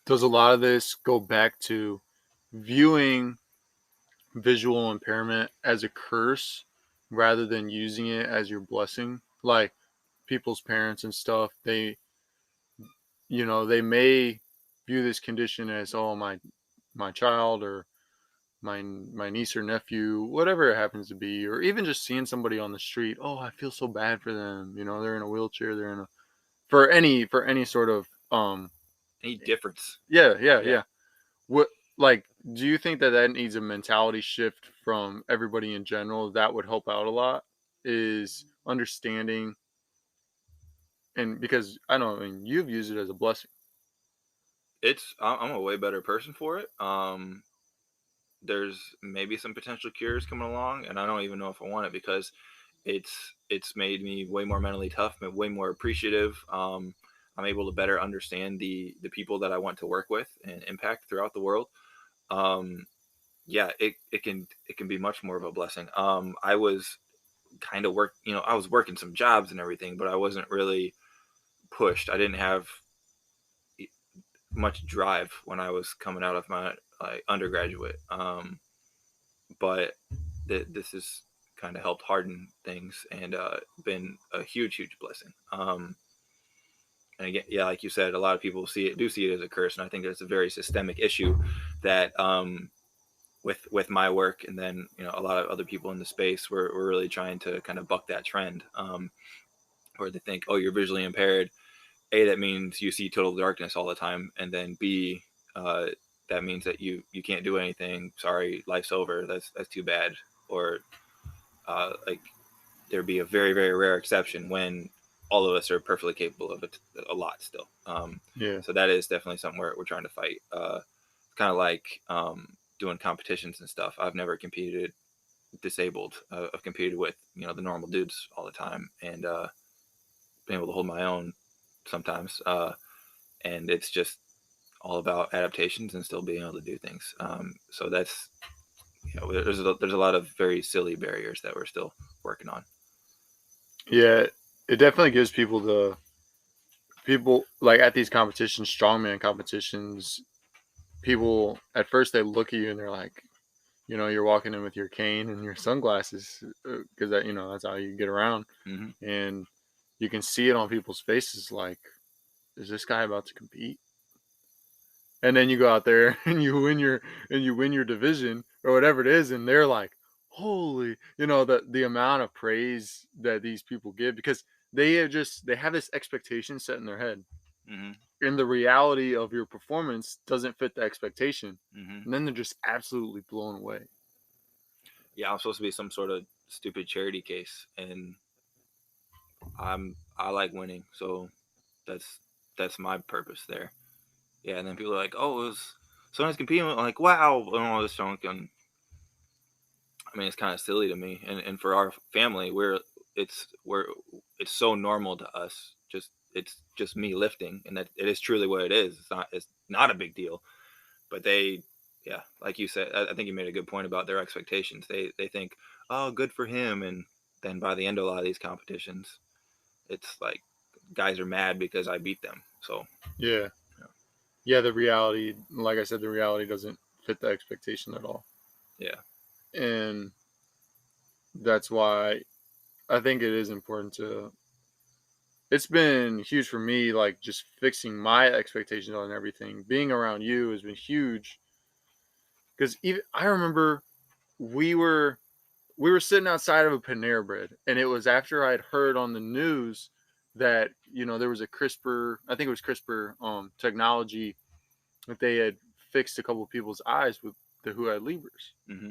[SPEAKER 1] Does a lot of this go back to viewing visual impairment as a curse rather than using it as your blessing? Like people's parents and stuff, they may view this condition as, oh, my child, or my niece or nephew, whatever it happens to be, or even just seeing somebody on the street. Oh, I feel so bad for them. They're in a wheelchair. They're in a for any sort of
[SPEAKER 2] Any difference?
[SPEAKER 1] yeah, yeah,
[SPEAKER 2] Yeah.
[SPEAKER 1] yeah. What like do you think that needs a mentality shift from everybody in general? That would help out a lot. Is understanding, and because I know, I mean, you've used it as a blessing.
[SPEAKER 2] I'm a way better person for it. There's maybe some potential cures coming along, and I don't even know if I want it, because it's made me way more mentally tough, way more appreciative. I'm able to better understand the people that I want to work with and impact throughout the world. um, yeah, it can be much more of a blessing. I was kind of I was working some jobs and everything, but I wasn't really pushed. I didn't have much drive when I was coming out of my undergraduate. But this has kind of helped harden things, and been a huge blessing. And again, yeah, like you said, a lot of people do see it as a curse, and I think there's a very systemic issue that with my work, and then a lot of other people in the space, we're really trying to kind of buck that trend, where they think, oh, you're visually impaired. A, that means you see total darkness all the time, and then B, uh, that means that you can't do anything. Sorry, life's over. That's too bad. Or like, there'd be a very rare exception when all of us are perfectly capable of it a lot still.
[SPEAKER 1] Yeah.
[SPEAKER 2] So that is definitely something we're trying to fight. Kind of like doing competitions and stuff. I've never competed disabled. I've competed with the normal dudes all the time, and been able to hold my own sometimes. And it's just all about adaptations and still being able to do things. So that's there's a lot of very silly barriers that we're still working on.
[SPEAKER 1] Yeah, it definitely gives people like at these competitions, strongman competitions. People at first they look at you and they're like, you're walking in with your cane and your sunglasses because that that's how you get around,
[SPEAKER 2] Hmm.
[SPEAKER 1] and you can see it on people's faces like, is this guy about to compete? And then you go out there and you win your division or whatever it is, and they're like, holy, the amount of praise that these people give, because they have this expectation set in their head,
[SPEAKER 2] Hmm.
[SPEAKER 1] and the reality of your performance doesn't fit the expectation,
[SPEAKER 2] Hmm.
[SPEAKER 1] and then they're just absolutely blown away.
[SPEAKER 2] Yeah, I'm supposed to be some sort of stupid charity case, and I like winning, so that's that's my purpose there. Yeah, and then people are like, "Oh, it was so nice competing." I'm like, "Wow," and all this junk, and I mean, it's kind of silly to me, and for our family, we're it's so normal to us. It's just me lifting, and that it is truly what it is. It's not a big deal, but they, yeah, like you said, I think you made a good point about their expectations. They think, oh, good for him, and then by the end of a lot of these competitions, it's like guys are mad because I beat them. So
[SPEAKER 1] Yeah.
[SPEAKER 2] yeah,
[SPEAKER 1] Yeah, the reality, like I said, the reality doesn't fit the expectation at all.
[SPEAKER 2] yeah.
[SPEAKER 1] And that's why I think it is important to, it's been huge for me, like just fixing my expectations on everything. Being around you has been huge because even I remember we were we were sitting outside of a Panera Bread, and it was after I'd heard on the news that there was a CRISPR, I think it was CRISPR technology, that they had fixed a couple of people's eyes with the who had Libras.
[SPEAKER 2] Hmm.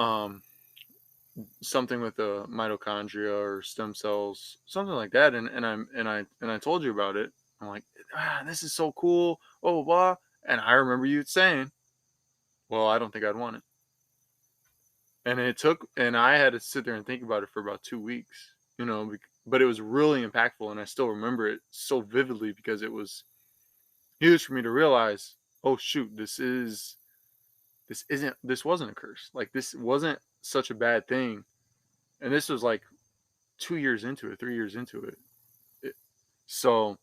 [SPEAKER 1] Um, Something with the mitochondria or stem cells, something like that. And I told you about it. I'm like, this is so cool. Oh, blah. And I remember you saying, well, I don't think I'd want it. And I had to sit there and think about it for about 2 weeks, but it was really impactful. And I still remember it so vividly because it was huge for me to realize, oh, shoot, this wasn't a curse. Like, this wasn't such a bad thing. And this was like 2 years into it, 3 years into it. So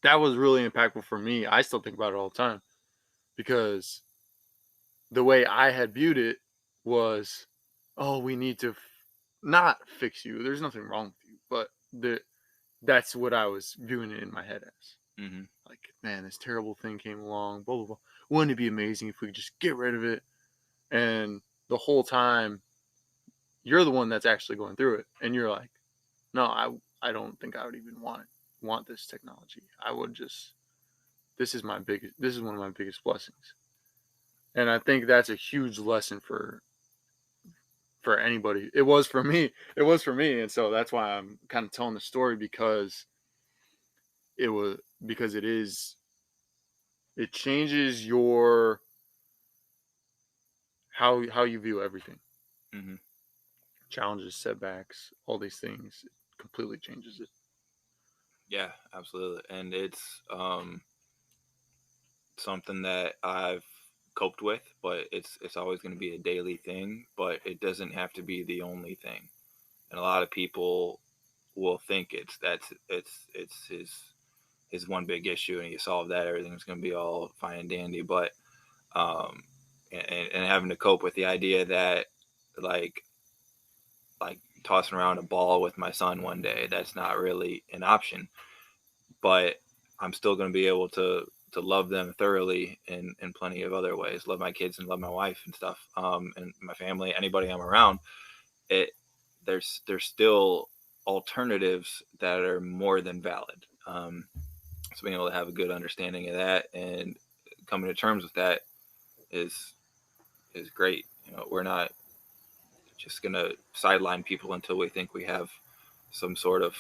[SPEAKER 1] that was really impactful for me. I still think about it all the time because the way I had viewed it was, oh, we need to not fix you. There's nothing wrong with you, but that's what I was viewing it in my head as.
[SPEAKER 2] Hmm.
[SPEAKER 1] Like, man, this terrible thing came along. Blah blah blah. Wouldn't it be amazing if we could just get rid of it? And the whole time, you're the one that's actually going through it, and you're like, no, I don't think I would even want this technology. I would just, this is one of my biggest blessings. And I think that's a huge lesson for anybody. It was for me. It was for me, and so that's why I'm kind of telling the story, it was because it changes your how you view everything.
[SPEAKER 2] Hmm.
[SPEAKER 1] Challenges, setbacks, all these things, it completely changes it.
[SPEAKER 2] Yeah, absolutely, and it's something that I've coped with, but it's always going to be a daily thing, but it doesn't have to be the only thing. And a lot of people will think it's his one big issue, and you solve that, everything's going to be all fine and dandy. But um, and having to cope with the idea that like like tossing around a ball with my son one day, that's not really an option. But I'm still going to be able to love them thoroughly in plenty of other ways. Love my kids and love my wife and stuff, and my family, anybody I'm around. It there's still alternatives that are more than valid. So being able to have a good understanding of that and coming to terms with that is is great. We're not just gonna sideline people until we think we have some sort of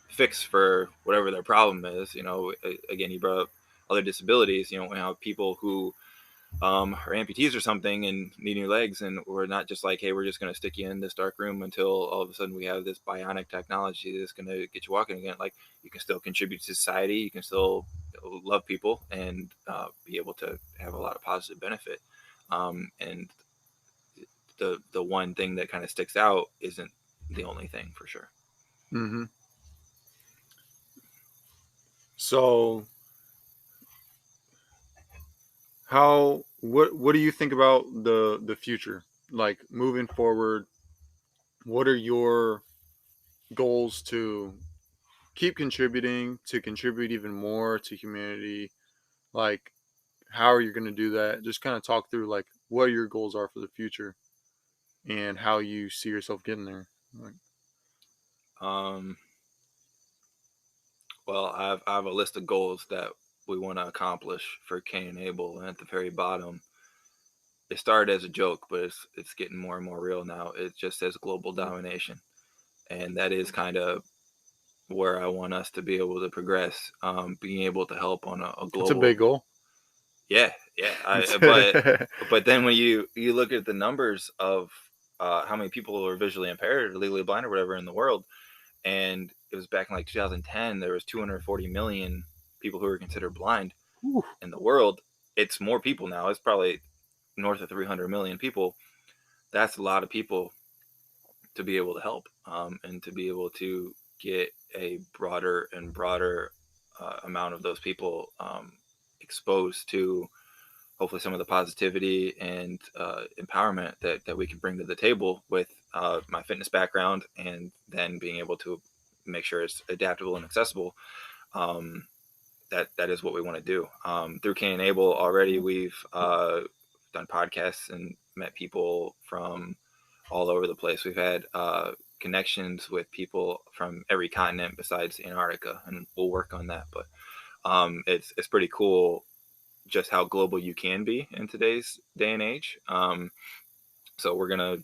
[SPEAKER 2] fix for whatever their problem is. Again, you brought up other disabilities. We have people who are amputees or something and need new legs, and we're not just like, hey, we're just going to stick you in this dark room until all of a sudden we have this bionic technology that's going to get you walking again. Like, you can still contribute to society, you can still love people, and be able to have a lot of positive benefit. And the one thing that kind of sticks out isn't the only thing for sure.
[SPEAKER 1] Hmm. So what do you think about the future? Like moving forward, what are your goals to keep contributing, to contribute even more to humanity? Like how are you going to do that? Just kind of talk through like what your goals are for the future and how you see yourself getting there. Like,
[SPEAKER 2] Um, well, I have a list of goals that we want to accomplish for Cain and Abel, and at the very bottom, it started as a joke, but it's getting more and more real now. It just says global domination, and that is kind of where I want us to be able to progress, being able to help on a
[SPEAKER 1] it's a big
[SPEAKER 2] global.
[SPEAKER 1] goal.
[SPEAKER 2] Yeah, yeah.
[SPEAKER 1] It's
[SPEAKER 2] But then when you look at the numbers of how many people are visually impaired or legally blind or whatever in the world, and it was back in like 2010, there was 240 million people who were considered blind
[SPEAKER 1] Whew.
[SPEAKER 2] in the world. It's more people now. It's probably north of 300 million people. That's a lot of people to be able to help, and to be able to get a broader and broader amount of those people exposed to hopefully some of the positivity and empowerment that we can bring to the table with my fitness background, and then being able to make sure it's adaptable and accessible. Um, that is what we want to do. Through Cain and Abel already, we've done podcasts and met people from all over the place. We've had connections with people from every continent besides Antarctica, and we'll work on that. But it's pretty cool just how global you can be in today's day and age. So we're gonna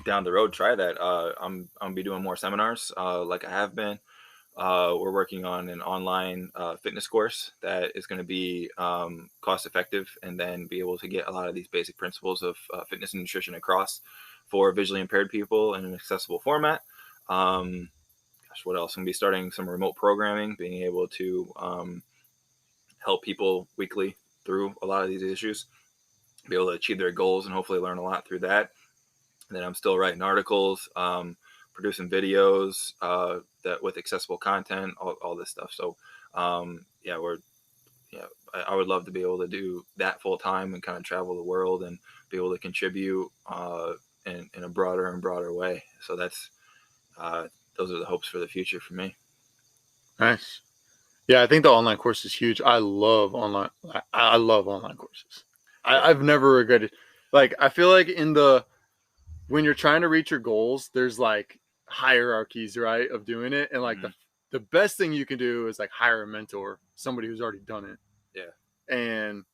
[SPEAKER 2] down the road try that. I'm gonna be doing more seminars like I have been. We're working on an online fitness course that is going to be cost effective, and then be able to get a lot of these basic principles of fitness and nutrition across for visually impaired people in an accessible format. Um, Gosh, what else? I'm going to be starting some remote programming, being able to help people weekly through a lot of these issues, be able to achieve their goals, and hopefully learn a lot through that. And then I'm still writing articles, producing videos that with accessible content, all this stuff. So yeah, I would love to be able to do that full time and kind of travel the world and be able to contribute in a broader and broader way. So that's uh, those are the hopes for the future for me.
[SPEAKER 1] Nice. Yeah, I think the online course is huge. I love online. I love online courses.
[SPEAKER 2] Yeah.
[SPEAKER 1] I've never regretted. Like I feel like in the when you're trying to reach your goals, there's like hierarchies, right, of doing it, and like
[SPEAKER 2] Mm-hmm.
[SPEAKER 1] the best thing you can do is like hire a mentor, somebody who's already done it,
[SPEAKER 2] Yeah.
[SPEAKER 1] and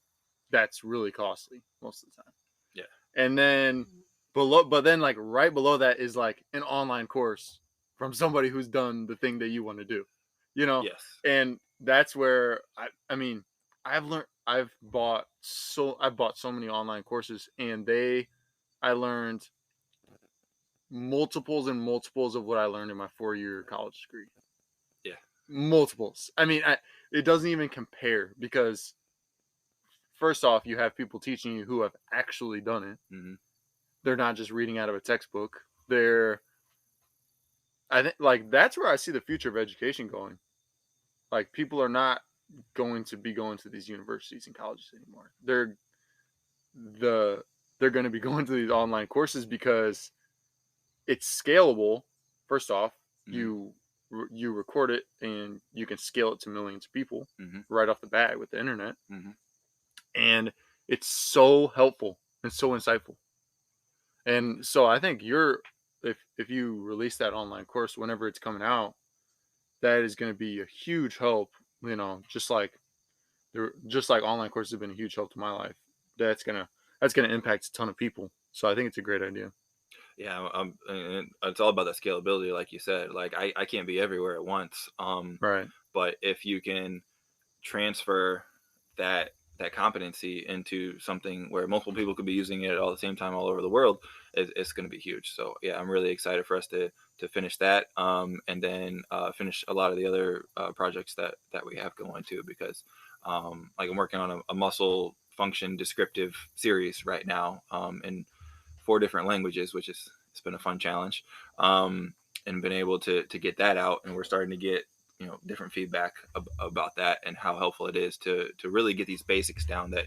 [SPEAKER 1] that's really costly most of the time.
[SPEAKER 2] Yeah.
[SPEAKER 1] And then but then like right below that is like an online course from somebody who's done the thing that you want to do, you know.
[SPEAKER 2] Yes.
[SPEAKER 1] And that's where I mean I've bought so many online courses, and I learned multiples and multiples of what I learned in my 4-year college degree.
[SPEAKER 2] Yeah.
[SPEAKER 1] Multiples. I mean, it doesn't even compare, because first off, you have people teaching you who have actually done it.
[SPEAKER 2] Mm-hmm.
[SPEAKER 1] They're not just reading out of a textbook. I think like that's where I see the future of education going. Like people are not going to be going to these universities and colleges anymore. The they're going to be going to these online courses because it's scalable. First off,
[SPEAKER 2] Mm-hmm.
[SPEAKER 1] you record it and you can scale it to millions of people
[SPEAKER 2] Mm-hmm.
[SPEAKER 1] right off the bat with the internet,
[SPEAKER 2] Mm-hmm.
[SPEAKER 1] and it's so helpful and so insightful. And so I think if you release that online course whenever it's coming out, that is going to be a huge help. You know, just like online courses have been a huge help to my life. That's gonna impact a ton of people. So I think it's a great idea.
[SPEAKER 2] Yeah, and it's all about the scalability, like you said. Like I can't be everywhere at once.
[SPEAKER 1] Right.
[SPEAKER 2] But if you can transfer that competency into something where multiple people could be using it at all the same time all over the world, it's going to be huge. So yeah, I'm really excited for us to finish that, and then finish a lot of the other projects that we have going too. Because like I'm working on a muscle function descriptive series right now, in 4 different languages, which is it's been a fun challenge. and been able to get that out, and we're starting to get different feedback about that and how helpful it is to really get these basics down. That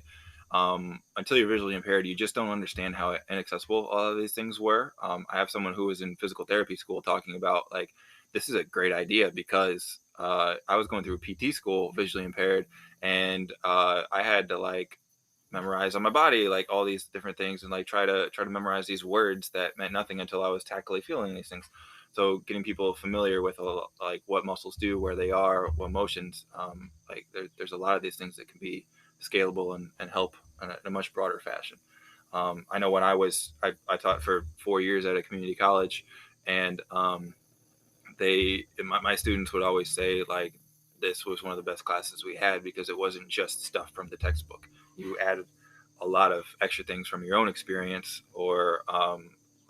[SPEAKER 2] until you're visually impaired, you just don't understand how inaccessible all of these things were. I have someone who was in physical therapy school talking about, like, this is a great idea because I was going through PT school visually impaired, and I had to like memorize on my body like all these different things, and like try to memorize these words that meant nothing until I was tactily feeling these things. So getting people familiar with like what muscles do, where they are, what motions, like there's a lot of these things that can be scalable and help in a much broader fashion. I know when I taught for 4 years at a community college, and my students would always say, like, this was one of the best classes we had because it wasn't just stuff from the textbook. You added a lot of extra things from your own experience, or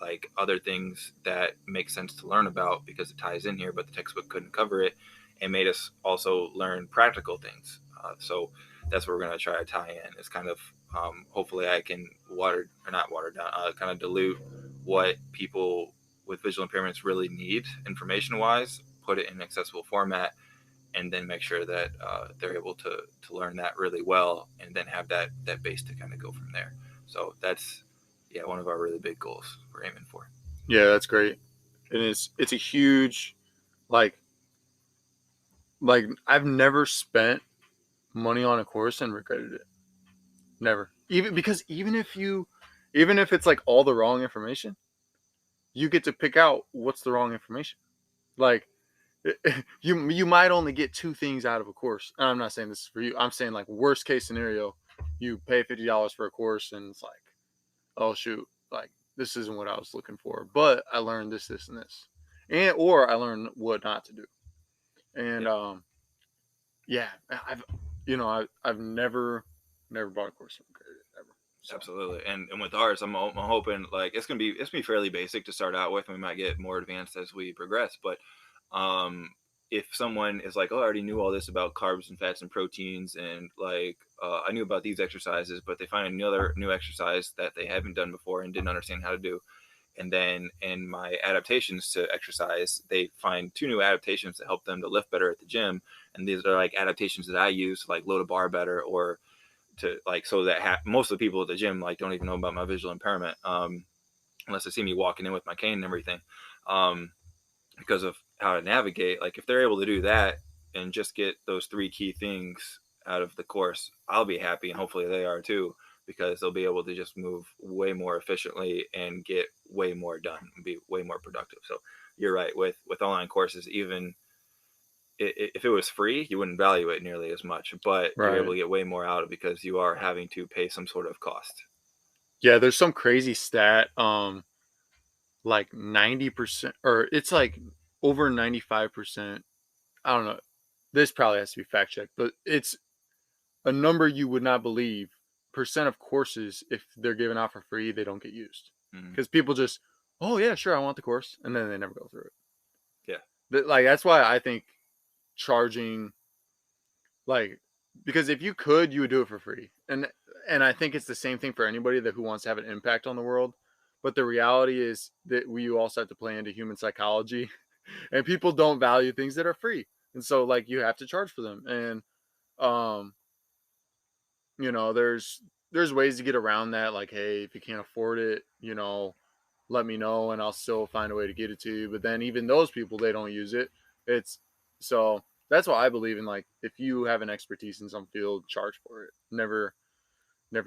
[SPEAKER 2] like other things that make sense to learn about because it ties in here, but the textbook couldn't cover it, and made us also learn practical things. So that's what we're going to try to tie in. It's kind of hopefully I can not water down, kind of dilute what people with visual impairments really need information wise, put it in an accessible format, and then make sure that they're able to learn that really well, and then have that base to kind of go from there. So that's, yeah, one of our really big goals we're aiming for.
[SPEAKER 1] Yeah, that's great. And it's a huge, like I've never spent money on a course and regretted it. Never. Even because even if it's like all the wrong information, you get to pick out what's the wrong information. Like you might only get two things out of a course. And I'm not saying this is for you. I'm saying, like, worst case scenario, you pay $50 for a course and it's like, oh shoot, like this isn't what I was looking for. But I learned this, this, and this. And or I learned what not to do. And
[SPEAKER 2] Yep.
[SPEAKER 1] yeah, I've never bought a course from credit ever. So
[SPEAKER 2] Absolutely, and with ours, I'm hoping like it's gonna be fairly basic to start out with, and we might get more advanced as we progress. But um, if someone is like, oh, I already knew all this about carbs and fats and proteins, and like I knew about these exercises, but they find another new exercise that they haven't done before and didn't understand how to do, and then in my adaptations to exercise, they find two new adaptations that help them to lift better at the gym, and these are like adaptations that I use to like load a bar better, or to like, so that most of the people at the gym like don't even know about my visual impairment, unless they see me walking in with my cane and everything, um, because of how to navigate. Like, if they're able to do that and just get those three key things out of the course, I'll be happy, and hopefully they are too, because they'll be able to just move way more efficiently and get way more done and be way more productive. So you're right, with online courses, even if it was free, you wouldn't value it nearly as much, but you're able
[SPEAKER 1] right.
[SPEAKER 2] to get way more out of it because you are having to pay some sort of cost.
[SPEAKER 1] Yeah, there's some crazy stat. Like 90%, or it's like over 95%. I don't know. This probably has to be fact checked, but it's a number you would not believe. Percent of courses, if they're given out for free, they don't get used
[SPEAKER 2] Mm-hmm.
[SPEAKER 1] because people just, oh yeah, sure, I want the course, and then they never go through it.
[SPEAKER 2] Yeah.
[SPEAKER 1] Like, that's why I think charging, like, because if you could, you would do it for free, and I think it's the same thing for anybody that who wants to have an impact on the world. But the reality is that we also have to play into human psychology, and people don't value things that are free, and so, like, you have to charge for them. And um there's ways to get around that, like, hey, if you can't afford it, let me know and I'll still find a way to get it to you. But then even those people, they don't use it. It's So that's why I believe in, like, if you have an expertise in some field, charge for it. Never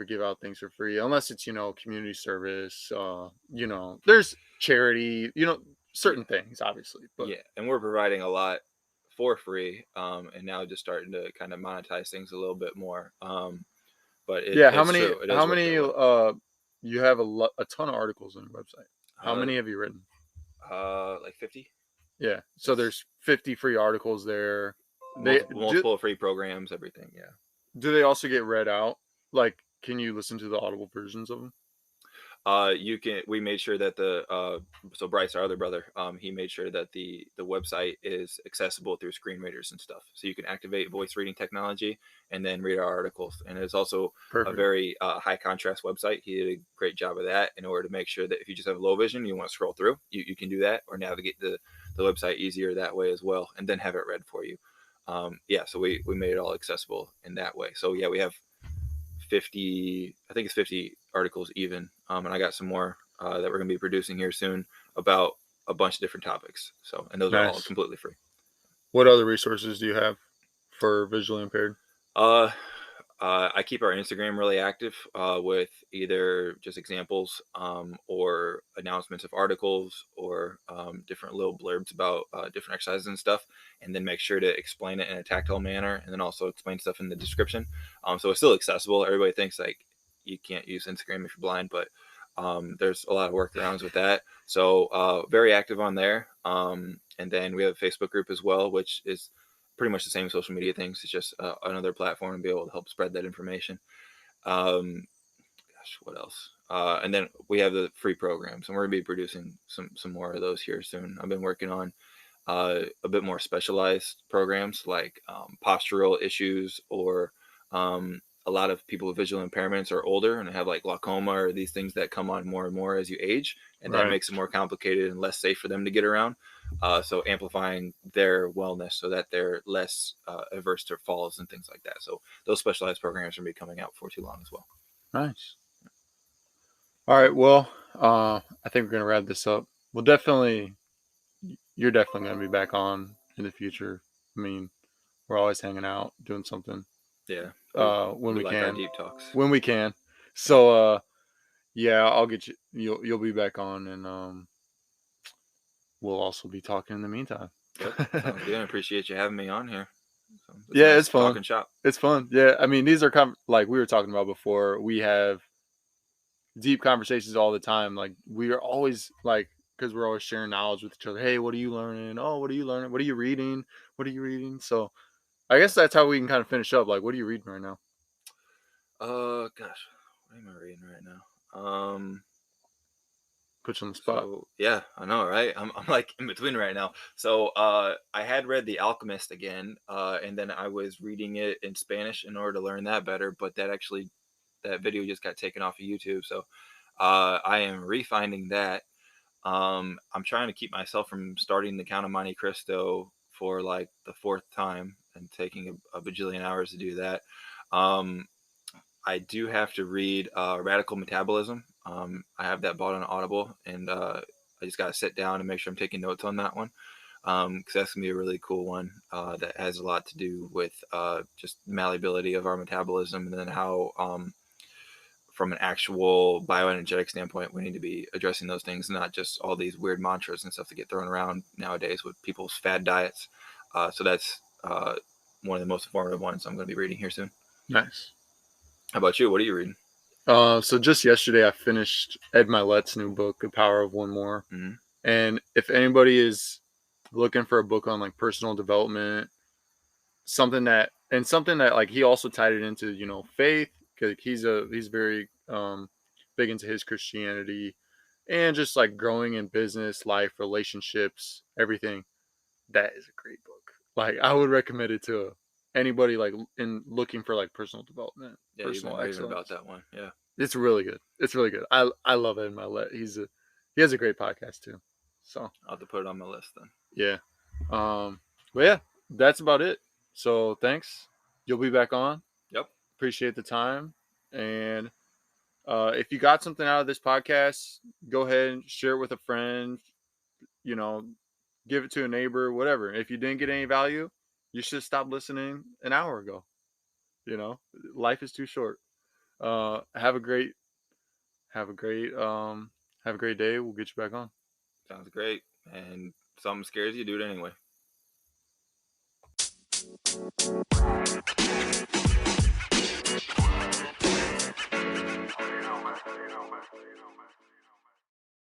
[SPEAKER 1] give out things for free unless it's community service. There's charity,
[SPEAKER 2] Yeah.
[SPEAKER 1] certain things obviously, but
[SPEAKER 2] Yeah. And we're providing a lot for free, and now just starting to kind of monetize things a little bit more. But
[SPEAKER 1] yeah. how
[SPEAKER 2] it's
[SPEAKER 1] many
[SPEAKER 2] true. It
[SPEAKER 1] how
[SPEAKER 2] does work that
[SPEAKER 1] many
[SPEAKER 2] way.
[SPEAKER 1] you have a ton of articles on your website. How
[SPEAKER 2] Uh,
[SPEAKER 1] many have you written?
[SPEAKER 2] like 50.
[SPEAKER 1] Yeah. So
[SPEAKER 2] It's
[SPEAKER 1] there's 50 free articles there. They do,
[SPEAKER 2] multiple free programs, everything. Yeah.
[SPEAKER 1] do they also get read out? Like, can you listen to the audible versions of them?
[SPEAKER 2] We made sure that so Bryce, our other brother, he made sure that the website is accessible through screen readers and stuff. So you can activate voice reading technology and then read our articles. And it's also a
[SPEAKER 1] Perfect.
[SPEAKER 2] very high contrast website. He did a great job of that in order to make sure that if you just have low vision, you want to scroll through, you can do that or navigate the website easier that way as well, and then have it read for you. Yeah, so we made it all accessible in that way. So yeah, we have 50, I think it's 50 articles even. And I got some more that we're going to be producing here soon about a bunch of different topics. So, and those are all
[SPEAKER 1] Nice.
[SPEAKER 2] completely free.
[SPEAKER 1] What other resources do you have for visually impaired?
[SPEAKER 2] Uh, I keep our Instagram really active with either just examples or announcements of articles or different little blurbs about different exercises and stuff, and then make sure to explain it in a tactile manner, and then also explain stuff in the description. So it's still accessible. Everybody thinks like you can't use Instagram if you're blind, but there's a lot of workarounds with that. So very active on there. And then we have a Facebook group as well, which is pretty much the same social media things. It's just another platform to be able to help spread that information. Gosh, what else? And then we have the free programs, and we're gonna be producing some more of those here soon. I've been working on a bit more specialized programs like postural issues or a lot of people with visual impairments are older and have like glaucoma or these things that come on more and more as you age, and that
[SPEAKER 1] Right.
[SPEAKER 2] makes it more complicated and less safe for them to get around. So amplifying their wellness so that they're less averse to falls and things like that. So those specialized programs are going to be coming out for too long as well.
[SPEAKER 1] Nice. All right. Well, I think we're gonna wrap this up. We'll definitely, you're definitely gonna be back on in the future. I mean, we're always hanging out, doing something.
[SPEAKER 2] Yeah, we
[SPEAKER 1] When
[SPEAKER 2] we
[SPEAKER 1] we
[SPEAKER 2] like our
[SPEAKER 1] can,
[SPEAKER 2] deep talks.
[SPEAKER 1] when we can.
[SPEAKER 2] Yeah.
[SPEAKER 1] So, yeah, I'll get you. You'll be back on, and we'll also be talking in the meantime.
[SPEAKER 2] Yep, sounds good. I appreciate you having me on here. So it's
[SPEAKER 1] Yeah,
[SPEAKER 2] nice
[SPEAKER 1] it's fun.
[SPEAKER 2] talking shop.
[SPEAKER 1] It's fun. Yeah, I mean, these are like we were talking about before. We have deep conversations all the time. Like we are always like, because we're always sharing knowledge with each other. Hey, what are you learning? Oh, what are you learning? What are you reading? What are you reading? So I guess that's how we can kind of finish up. Like, what are you reading right now?
[SPEAKER 2] Gosh, what am I reading right now?
[SPEAKER 1] Put you on the spot.
[SPEAKER 2] So yeah, I know, right? I'm like in between right now. So I had read The Alchemist again, and then I was reading it in Spanish in order to learn that better. But that video just got taken off of YouTube. So I am refinding that. I'm trying to keep myself from starting the Count of Monte Cristo for like the fourth time and taking a bajillion hours to do that. Um, I do have to read Radical Metabolism. I have that bought on Audible, and I just got to sit down and make sure I'm taking notes on that one because that's gonna be a really cool one that has a lot to do with just malleability of our metabolism, and then how, from an actual bioenergetic standpoint, we need to be addressing those things, not just all these weird mantras and stuff that get thrown around nowadays with people's fad diets. So that's one of the most informative ones I'm going to be reading here soon.
[SPEAKER 1] Nice.
[SPEAKER 2] How about you? What are you reading?
[SPEAKER 1] So just yesterday, I finished Ed Milet's new book, The Power of One More.
[SPEAKER 2] Mm-hmm.
[SPEAKER 1] And if anybody is looking for a book on like personal development, something that like he also tied it into faith, because he's very big into his Christianity, and just like growing in business, life, relationships, everything. That is a great book. Like I would recommend it to anybody like in looking for like personal development,
[SPEAKER 2] Yeah, you've been
[SPEAKER 1] personal
[SPEAKER 2] raving about
[SPEAKER 1] excellence.
[SPEAKER 2] that one. Yeah,
[SPEAKER 1] It's really good. It's really good. I love Ed Milet. He has a great podcast too. So
[SPEAKER 2] I'll have to put it on my list then.
[SPEAKER 1] yeah. But yeah, that's about it. So thanks. You'll be back on.
[SPEAKER 2] Yep.
[SPEAKER 1] Appreciate the time. And if you got something out of this podcast, go ahead and share it with a friend. You know, give it to a neighbor, whatever. If you didn't get any value, you should stop listening an hour ago. Life is too short. Have a great have a great have a great day. We'll get you back on.
[SPEAKER 2] Sounds great. And something scares you, do it anyway.